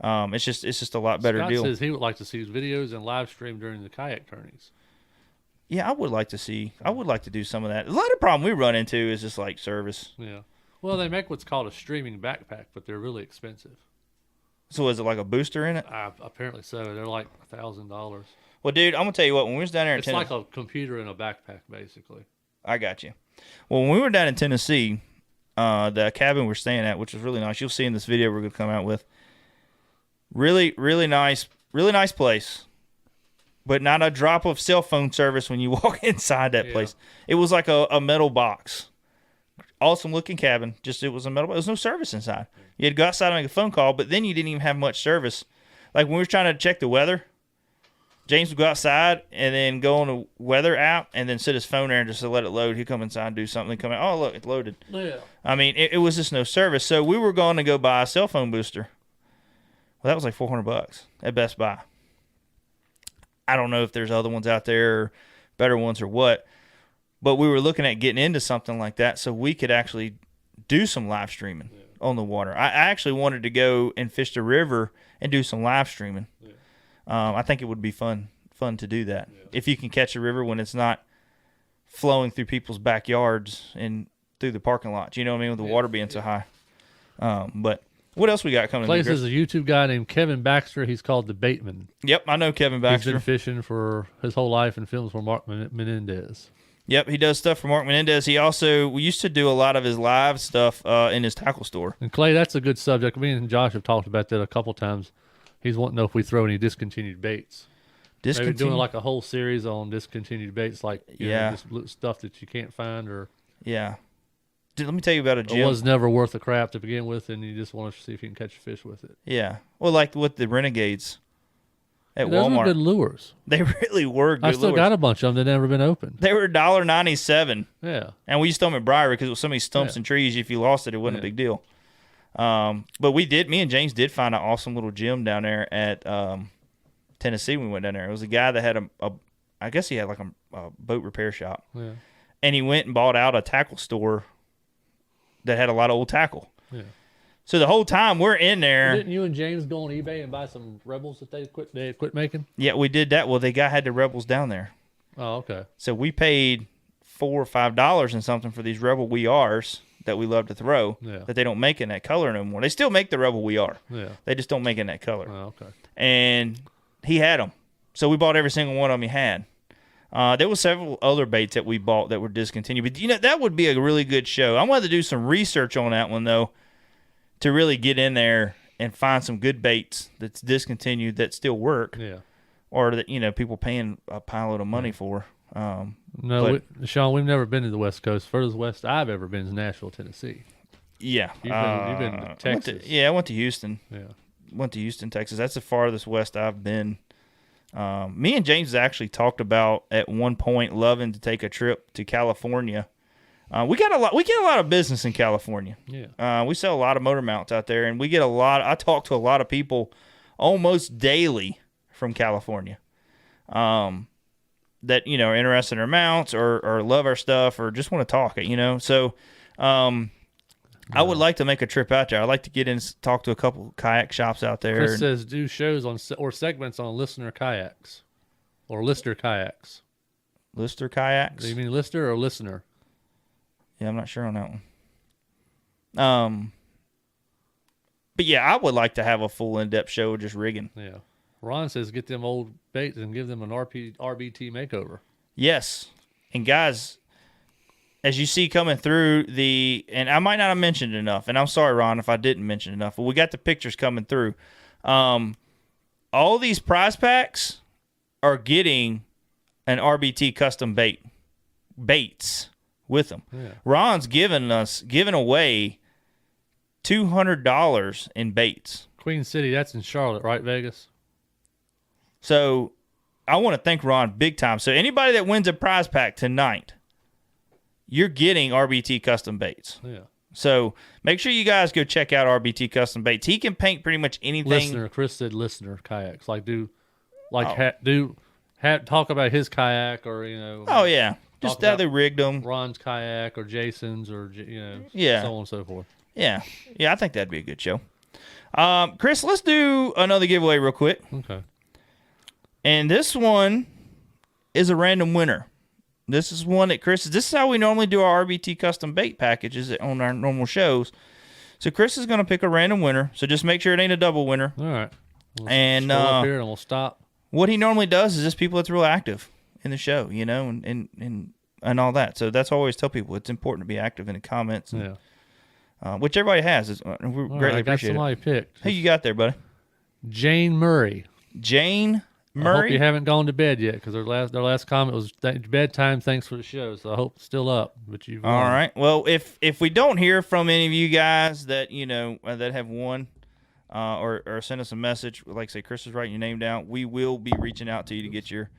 It's just a lot better Scott deal. says he would like to see his videos and live stream during the kayak tourneys. Yeah, I would like to do some of that. A lot of problem we run into is just like service. Yeah. Well, they make what's called a streaming backpack, but they're really expensive. So is it like a booster in it? Apparently so. They're like $1,000. Well, dude, I'm gonna tell you what. When we was down there in Tennessee, it's like a computer in a backpack, basically. I got you. Well, when we were down in Tennessee, the cabin we're staying at, which was really nice. You'll see in this video we're gonna come out with. Really, really nice place, but not a drop of cell phone service when you walk inside that place. It was like a metal box. Awesome looking cabin. Just it was a metal box. There was no service inside. You had to go outside and make a phone call, but then you didn't even have much service. Like when we were trying to check the weather, James would go outside and then go on the weather app and then sit his phone there and just to let it load. He'd come inside and do something. Come out. Oh, look, it's loaded. Yeah. I mean, it was just no service. So we were going to go buy a cell phone booster. Well, that was like $400 at Best Buy. I don't know if there's other ones out there, or better ones or what, but we were looking at getting into something like that so we could actually do some live streaming on the water. I actually wanted to go and fish the river and do some live streaming. Yeah. I think it would be fun to do that. Yeah. If you can catch a river when it's not flowing through people's backyards and through the parking lots, you know what I mean, with the water being so high. But what else we got coming? Place is a YouTube guy named Kevin Baxter. He's called the Baitman. Yep, I know Kevin Baxter. He's been fishing for his whole life and films for Mark Menendez. Yep, he does stuff for Mark Menendez. We used to do a lot of his live stuff in his tackle store. And Clay, that's a good subject. Me and Josh have talked about that a couple times. He's wanting to know if we throw any discontinued baits. Maybe doing like a whole series on discontinued baits, like you know, just stuff that you can't find or. Yeah. Dude, let me tell you about a Jim. It was never worth the crap to begin with, and you just want to see if you can catch a fish with it. Yeah. Well, like with the Renegades at Those Walmart. Were good lures. They really were good lures. I still got a bunch of them that never been opened. They were $1.97. Yeah. And we used to throw them at Briar because it was so many stumps and trees. If you lost it, it wasn't a big deal. But me and James did find an awesome little gym down there at Tennessee when we went down there. It was a guy that had I guess he had like a boat repair shop. Yeah. And he went and bought out a tackle store that had a lot of old tackle. Yeah. So the whole time we're in there. Didn't you and James go on eBay and buy some Rebels that they had quit making? Yeah, we did that. Well, had the Rebels down there. Oh, okay. So we paid $4 or $5 and something for these Rebel WeRs that we love to throw. Yeah. That they don't make in that color no more. They still make the Rebel WeR. Yeah. They just don't make in that color. Oh, okay. And he had them, so we bought every single one of them he had. There were several other baits that we bought that were discontinued, but you know that would be a really good show. I wanted to do some research on that one though, to really get in there and find some good baits that's discontinued that still work. Yeah. Or that people paying a pile of money for. No, Sean, we've never been to the West Coast. Furthest west I've ever been is Nashville, Tennessee. Yeah, you've been to Texas. I went to Houston. Yeah. went to Houston, Texas. That's the farthest west I've been. Me and James actually talked about at one point loving to take a trip to California. We get a lot of business in California. Yeah. We sell a lot of motor mounts out there, and we get a lot. I talk to a lot of people almost daily from California. That are interested in our mounts or love our stuff or just want to talk it. So I would like to make a trip out there. I'd like to get in and talk to a couple kayak shops out there. Chris says do shows on or segments on listener kayaks or lister kayaks. Lister kayaks? Do you mean lister or listener? Yeah, I'm not sure on that one. But yeah, I would like to have a full in-depth show of just rigging. Yeah. Ron says get them old baits and give them an RBT makeover. Yes. And guys, as you see coming through and I might not have mentioned enough, and I'm sorry, Ron, if I didn't mention enough, but we got the pictures coming through. All these prize packs are getting an RBT custom baits with them. Yeah. Ron's giving away $200 in baits. Queen City, that's in Charlotte, right, Vegas? So I want to thank Ron big time. So anybody that wins a prize pack tonight, you're getting RBT custom baits. Yeah. So make sure you guys go check out RBT custom baits. He can paint pretty much anything. Listener, Chris said listener kayaks. Talk about his kayak or Oh yeah, just how they rigged them. Ron's kayak or Jason's or yeah, so on and so forth. Yeah, I think that'd be a good show. Chris, let's do another giveaway real quick. Okay. And this one is a random winner. This is one that This is how we normally do our RBT custom bait packages on our normal shows. So Chris is going to pick a random winner. So just make sure it ain't a double winner. All right. And scroll up here and we'll stop. What he normally does is just people that's real active in the show, and all that. So that's what I always tell people. It's important to be active in the comments. And, which everybody has. We greatly appreciate it. Somebody picked. Who you got there, buddy? Jane Murray. Jane Murray. I hope you haven't gone to bed yet because their last comment was bedtime. Thanks for the show. So I hope it's still up. But you've all right. Well, if we don't hear from any of you guys that that have won, or send us a message, like say Chris is writing your name down, we will be reaching out to you to get your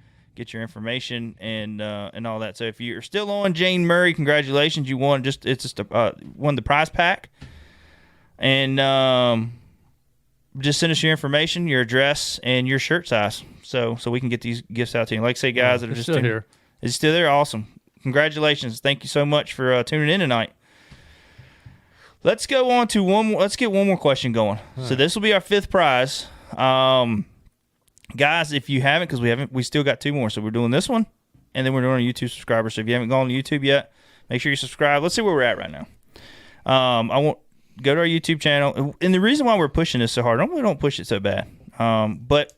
information and all that. So if you're still on, Jane Murray, congratulations, you won. Won the prize pack, and just send us your information, your address, and your shirt size, so we can get these gifts out to you. Like say, guys that are just still here. Is still there? Awesome. Congratulations. Thank you so much for tuning in tonight. Let's go on to one more. Let's get one more question going. So this will be our fifth prize. Guys, if you haven't, because we still got two more. So we're doing this one, and then we're doing a YouTube subscriber. So if you haven't gone to YouTube yet, make sure you subscribe. Let's see where we're at right now. Go to our YouTube channel. And the reason why we're pushing this so hard, normally we don't push it so bad. But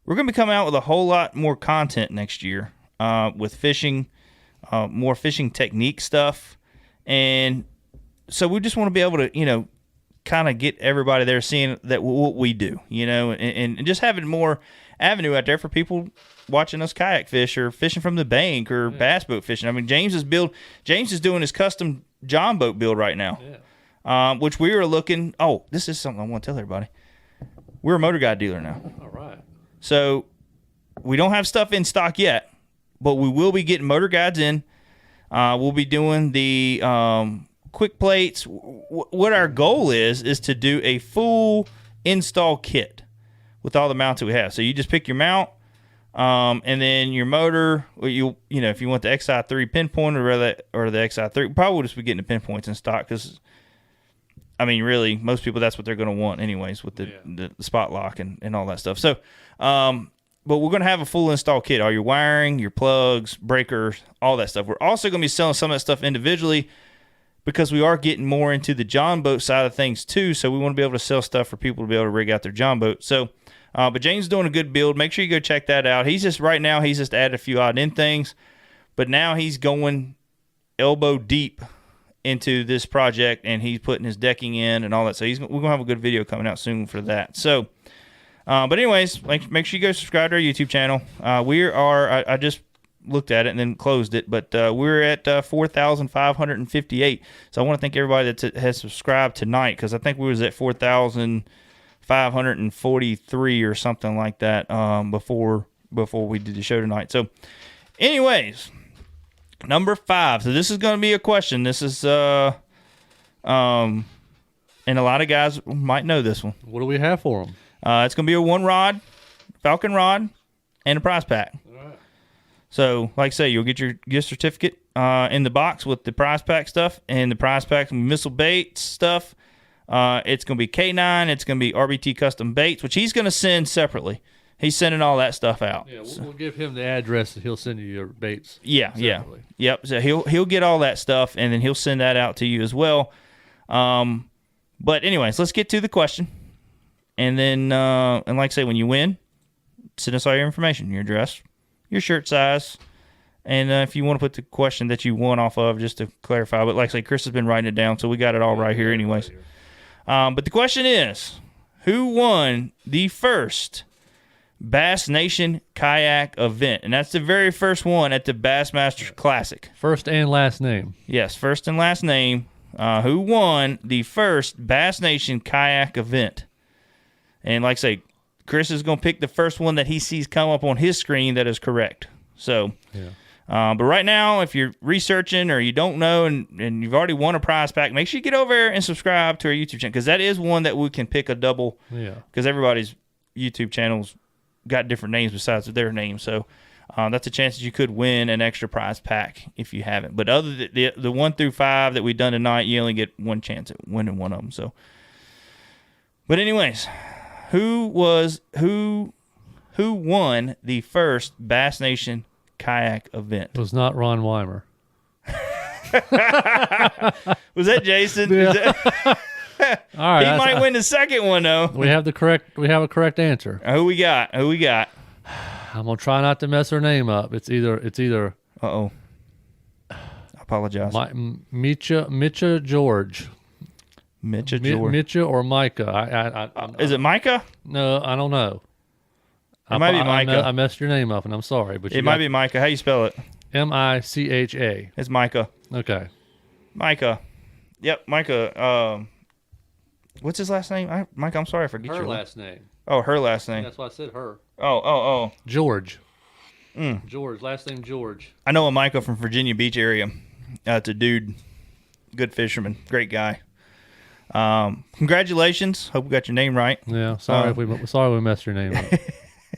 we're going to be coming out with a whole lot more content next year with fishing, more fishing technique stuff. And so we just want to be able to, kind of get everybody there seeing that what we do, and just having more avenue out there for people watching us kayak fish or fishing from the bank or bass boat fishing. I mean, James is doing his custom John boat build right now. Yeah. Which we were looking. Oh, this is something I want to tell everybody. We're a motor guide dealer now. All right. So we don't have stuff in stock yet, but we will be getting motor guides in. We'll be doing the quick plates. What our goal is to do a full install kit with all the mounts that we have. So you just pick your mount, and then your motor. If you want the XI3 pinpoint or the XI3, probably we'll just be getting the pinpoints in stock because. I mean, really, most people, that's what they're going to want anyways with the spot lock and all that stuff. So, but we're going to have a full install kit, all your wiring, your plugs, breakers, all that stuff. We're also going to be selling some of that stuff individually because we are getting more into the John boat side of things too. So we want to be able to sell stuff for people to be able to rig out their John boat. So, but James is doing a good build. Make sure you go check that out. He's just added a few odd end things, but now he's going elbow deep into this project, and he's putting his decking in and all that. So we're going to have a good video coming out soon for that. So, but anyways, make sure you go subscribe to our YouTube channel. I just looked at it and then closed it, but we're at 4,558. So I want to thank everybody that has subscribed tonight because I think we was at 4,000 543 or something like that before we did the show tonight. So, anyways, number 5. So this is going to be a question. This is and a lot of guys might know this one. What do we have for them? It's going to be a 1-rod, Falcon rod, and a prize pack. All right. So, like I say, you'll get your gift certificate in the box with the prize pack stuff, and the prize pack missile baits stuff. It's going to be K9. It's going to be RBT custom baits, which he's going to send separately. He's sending all that stuff out. Yeah, we'll give him the address and he'll send you your baits. Yeah, separately. Yep. So he'll get all that stuff, and then he'll send that out to you as well. But anyways, let's get to the question. And then, and like I say, when you win, send us all your information, your address, your shirt size, and if you want to put the question that you won off of, just to clarify. But like I say, Chris has been writing it down, so we got it all right here anyways. But the question is, who won the first Bass Nation kayak event? And that's the very first one at the Bassmaster Classic. First and last name. Yes, first and last name. Who won the first Bass Nation kayak event? And like I say, Chris is going to pick the first one that he sees come up on his screen that is correct. So, but right now, if you're researching or you don't know and you've already won a prize pack, make sure you get over there and subscribe to our YouTube channel, because that is one that we can pick a double. Yeah. Because everybody's YouTube channels got different names besides their name. So that's a chance that you could win an extra prize pack if you haven't. But other than the 1 through 5 that we've done tonight, you only get one chance at winning one of them. So, but anyways, who won the first Bass Nation kayak event? It was not Ron Weimer. Was that Jason? Yeah. All right, he might win the second one though. We have a correct answer. Who we got? I'm gonna try not to mess her name up. It's either. I apologize. Mitcha George. Mitcha or Micah. Is it Micah? No, I don't know. It might be Micah. I messed your name up, and I'm sorry, but it might be Micah. How you spell it? Micha. It's Micah. Okay. Micah. Yep, Micah. What's his last name? Micah, I'm sorry, I forget your last name. Oh, her last name. That's why I said her. Oh. George. George. Last name George. I know a Micah from Virginia Beach area. It's a dude. Good fisherman. Great guy. Congratulations. Hope we got your name right. Yeah. Sorry we messed your name up.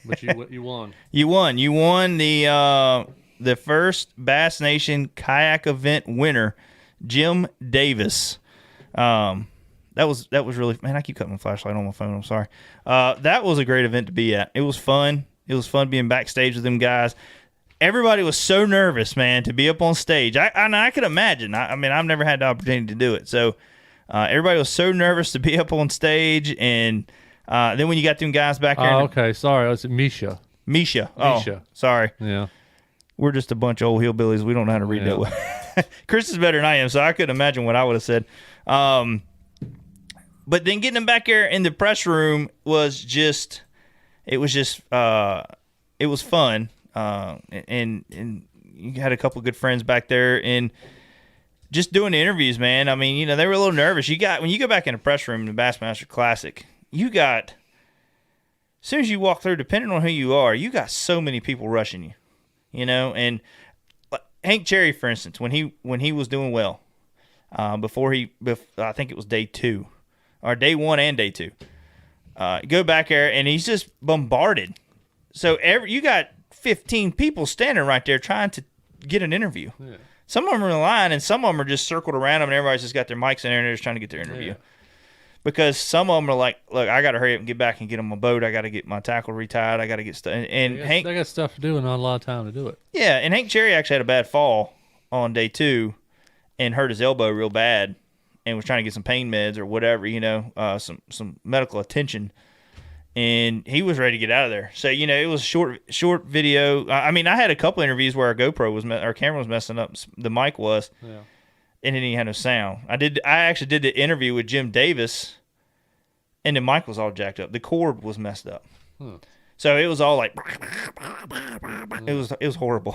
But you won. You won the first Bass Nation kayak event winner, Jim Davis. That was really, man, I keep cutting my flashlight on my phone. I'm sorry. That was a great event to be at. It was fun. It was fun being backstage with them guys. Everybody was so nervous, man, to be up on stage. I could imagine. I mean, I've never had the opportunity to do it. So everybody was so nervous to be up on stage. And then when you got them guys back there. Oh, okay. Sorry. It's Misha. Oh, sorry. Yeah. We're just a bunch of old hillbillies. We don't know how to read that way. Chris is better than I am, so I couldn't imagine what I would have said. But then getting them back there in the press room was just fun. And you had a couple of good friends back there, and just doing the interviews, man. I mean, they were a little nervous. When you go back in the press room in the Bassmaster Classic, as soon as you walk through, depending on who you are, you got so many people rushing you, and Hank Cherry, for instance, when he was doing well, I think it was day 2. Or day 1 and day 2. Go back there, and he's just bombarded. So you got 15 people standing right there trying to get an interview. Yeah. Some of them are in line, and some of them are just circled around them, and everybody's just got their mics in there, and they're just trying to get their interview. Yeah. Because some of them are like, look, I got to hurry up and get back and get on my boat. I got to get my tackle retied. I got to get stuff. And Hank, they got stuff to do and not a lot of time to do it. Yeah, and Hank Cherry actually had a bad fall on day 2 and hurt his elbow real bad. And was trying to get some pain meds or whatever, some medical attention, and he was ready to get out of there. So it was a short video. I mean, I had a couple interviews where our camera was messing up, the mic was, and then he had no sound. I actually did the interview with Jim Davis, and the mic was all jacked up. The cord was messed up, so it was all like, it was horrible.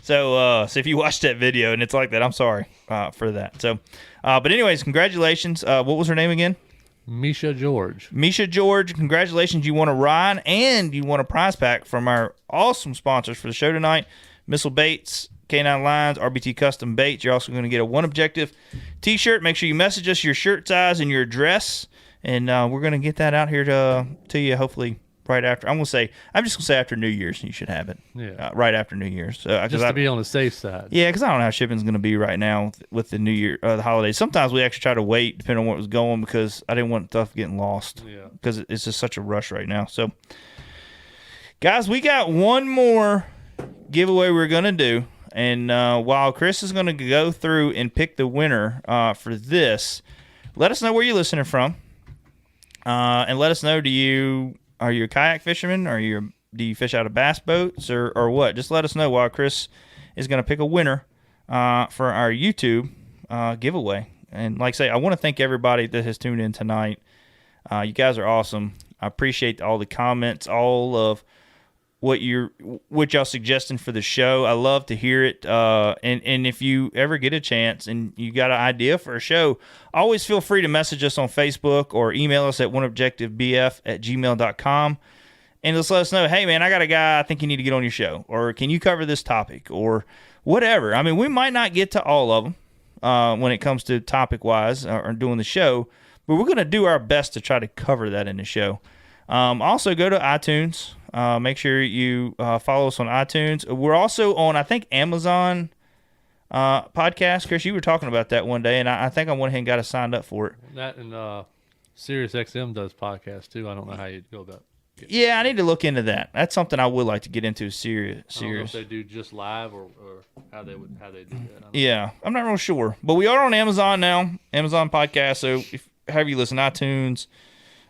So if you watch that video and it's like that, I'm sorry for that. So, but anyways, congratulations. What was her name again? Misha George. Misha George, congratulations. You won a ride and you won a prize pack from our awesome sponsors for the show tonight, Missile Baits, K9 Lines, RBT Custom Baits. You're also going to get a One Objective t-shirt. Make sure you message us your shirt size and your address, and we're going to get that out here to you hopefully right after. I'm just going to say after New Year's you should have it. Yeah. Right after New Year's. Just to be on the safe side. Yeah, because I don't know how shipping's going to be right now with the New Year, the holidays. Sometimes we actually try to wait depending on what was going because I didn't want stuff getting lost. Yeah. Because it's just such a rush right now. So, guys, we got one more giveaway we're going to do. And while Chris is going to go through and pick the winner for this, let us know where you're listening from. And let us know, are you a kayak fisherman? Do you fish out of bass boats or what? Just let us know while Chris is going to pick a winner for our YouTube giveaway. And like I say, I want to thank everybody that has tuned in tonight. You guys are awesome. I appreciate all the comments, all of what y'all suggesting for the show. I love to hear it. And if you ever get a chance and you got an idea for a show, always feel free to message us on Facebook or email us at oneobjectivebf@gmail.com. And just let us know, hey, man, I got a guy I think you need to get on your show. Or can you cover this topic? Or whatever. I mean, we might not get to all of them when it comes to topic-wise or doing the show. But we're going to do our best to try to cover that in the show. Also, go to iTunes. Make sure you follow us on iTunes. We're also on, I think, Amazon podcast. Chris, you were talking about that one day, and I think I went ahead and got us signed up for it. That and Sirius XM does podcasts, too. I don't know how you'd go about it. Yeah, I need to look into that. That's something I would like to get into. Serious. I don't know if they do just live or how they do that. Yeah, I'm not real sure, but we are on Amazon now. Amazon podcast. So if however you listen, iTunes,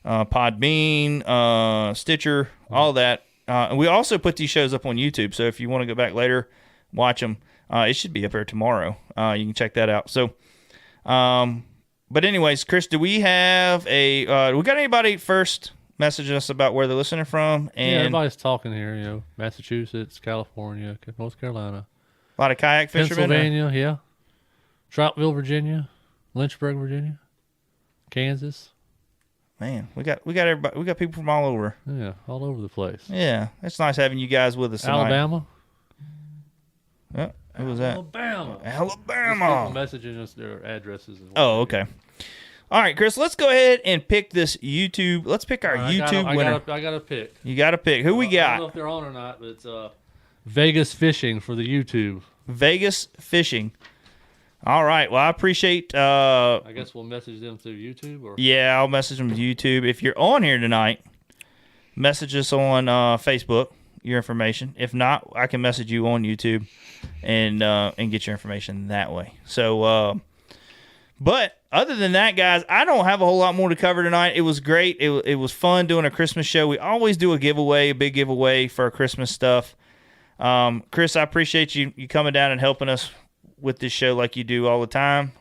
Podbean, Stitcher, all that. And we also put these shows up on YouTube. So if you want to go back later, watch them. It should be up there tomorrow. You can check that out. So, but anyways, Chris, do we have we got anybody first? Message us about where they're listening from. And yeah, everybody's talking here, Massachusetts, California, North Carolina. A lot of kayak fishermen. Pennsylvania, yeah. Troutville, Virginia. Lynchburg, Virginia. Kansas. Man, we got everybody. We got people from all over. Yeah, all over the place. Yeah, it's nice having you guys with us tonight. Alabama. Yeah, who was that? Alabama. Alabama. Messaging us their addresses. Oh, okay. All right, Chris, let's go ahead and pick this YouTube. Let's pick our YouTube winner. I got to pick. You got to pick. Who we got? I don't know if they're on or not, but it's Vegas Fishing for the YouTube. Vegas Fishing. All right. Well, I appreciate. I guess we'll message them through YouTube. Or yeah, I'll message them to YouTube. If you're on here tonight, message us on Facebook, your information. If not, I can message you on YouTube and get your information that way. So, but other than that, guys, I don't have a whole lot more to cover tonight. It was great. It was fun doing a Christmas show. We always do a giveaway, a big giveaway for our Christmas stuff. Chris, I appreciate you coming down and helping us with this show like you do all the time.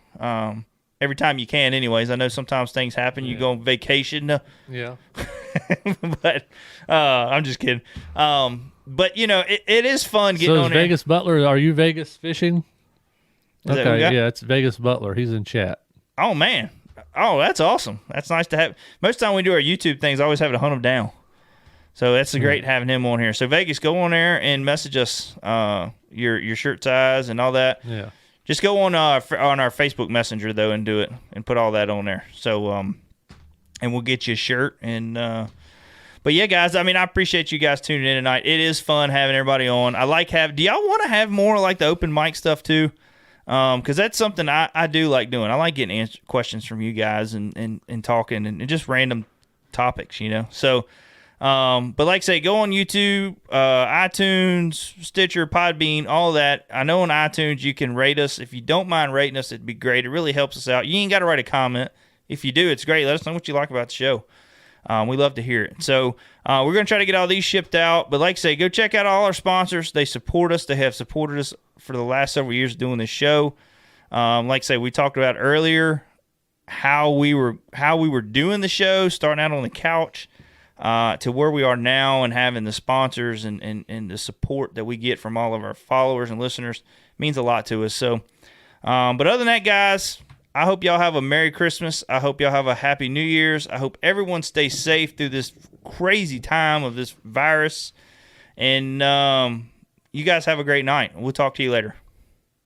Every time you can, anyways. I know sometimes things happen. You go on vacation. Yeah. But I'm just kidding. But, it is fun getting on Vegas Butler, are you Vegas Fishing? Is okay, yeah, it's Vegas Butler. He's in chat. Oh, man. Oh, that's awesome. That's nice to have. Most of the time we do our YouTube things, I always have to hunt him down. So that's great having him on here. So, Vegas, go on there and message us your shirt size and all that. Yeah. Just go on our Facebook Messenger, though, and do it and put all that on there. So, and we'll get you a shirt. And but, yeah, guys, I appreciate you guys tuning in tonight. It is fun having everybody on. Do y'all want to have more like the open mic stuff, too? Because that's something I do like doing. I like getting questions from you guys and talking and just random topics, So, but like I say, go on YouTube, iTunes, Stitcher, Podbean, all that. I know on iTunes you can rate us. If you don't mind rating us, it'd be great. It really helps us out. You ain't got to write a comment. If you do, it's great. Let us know what you like about the show. We love to hear it. So we're going to try to get all these shipped out. But like I say, go check out all our sponsors. They support us. They have supported us for the last several years doing this show. Like I say, we talked about earlier how we were doing the show, starting out on the couch to where we are now and having the sponsors and the support that we get from all of our followers and listeners means a lot to us. So, but other than that, guys, I hope y'all have a Merry Christmas. I hope y'all have a Happy New Year's. I hope everyone stays safe through this crazy time of this virus. And you guys have a great night. We'll talk to you later.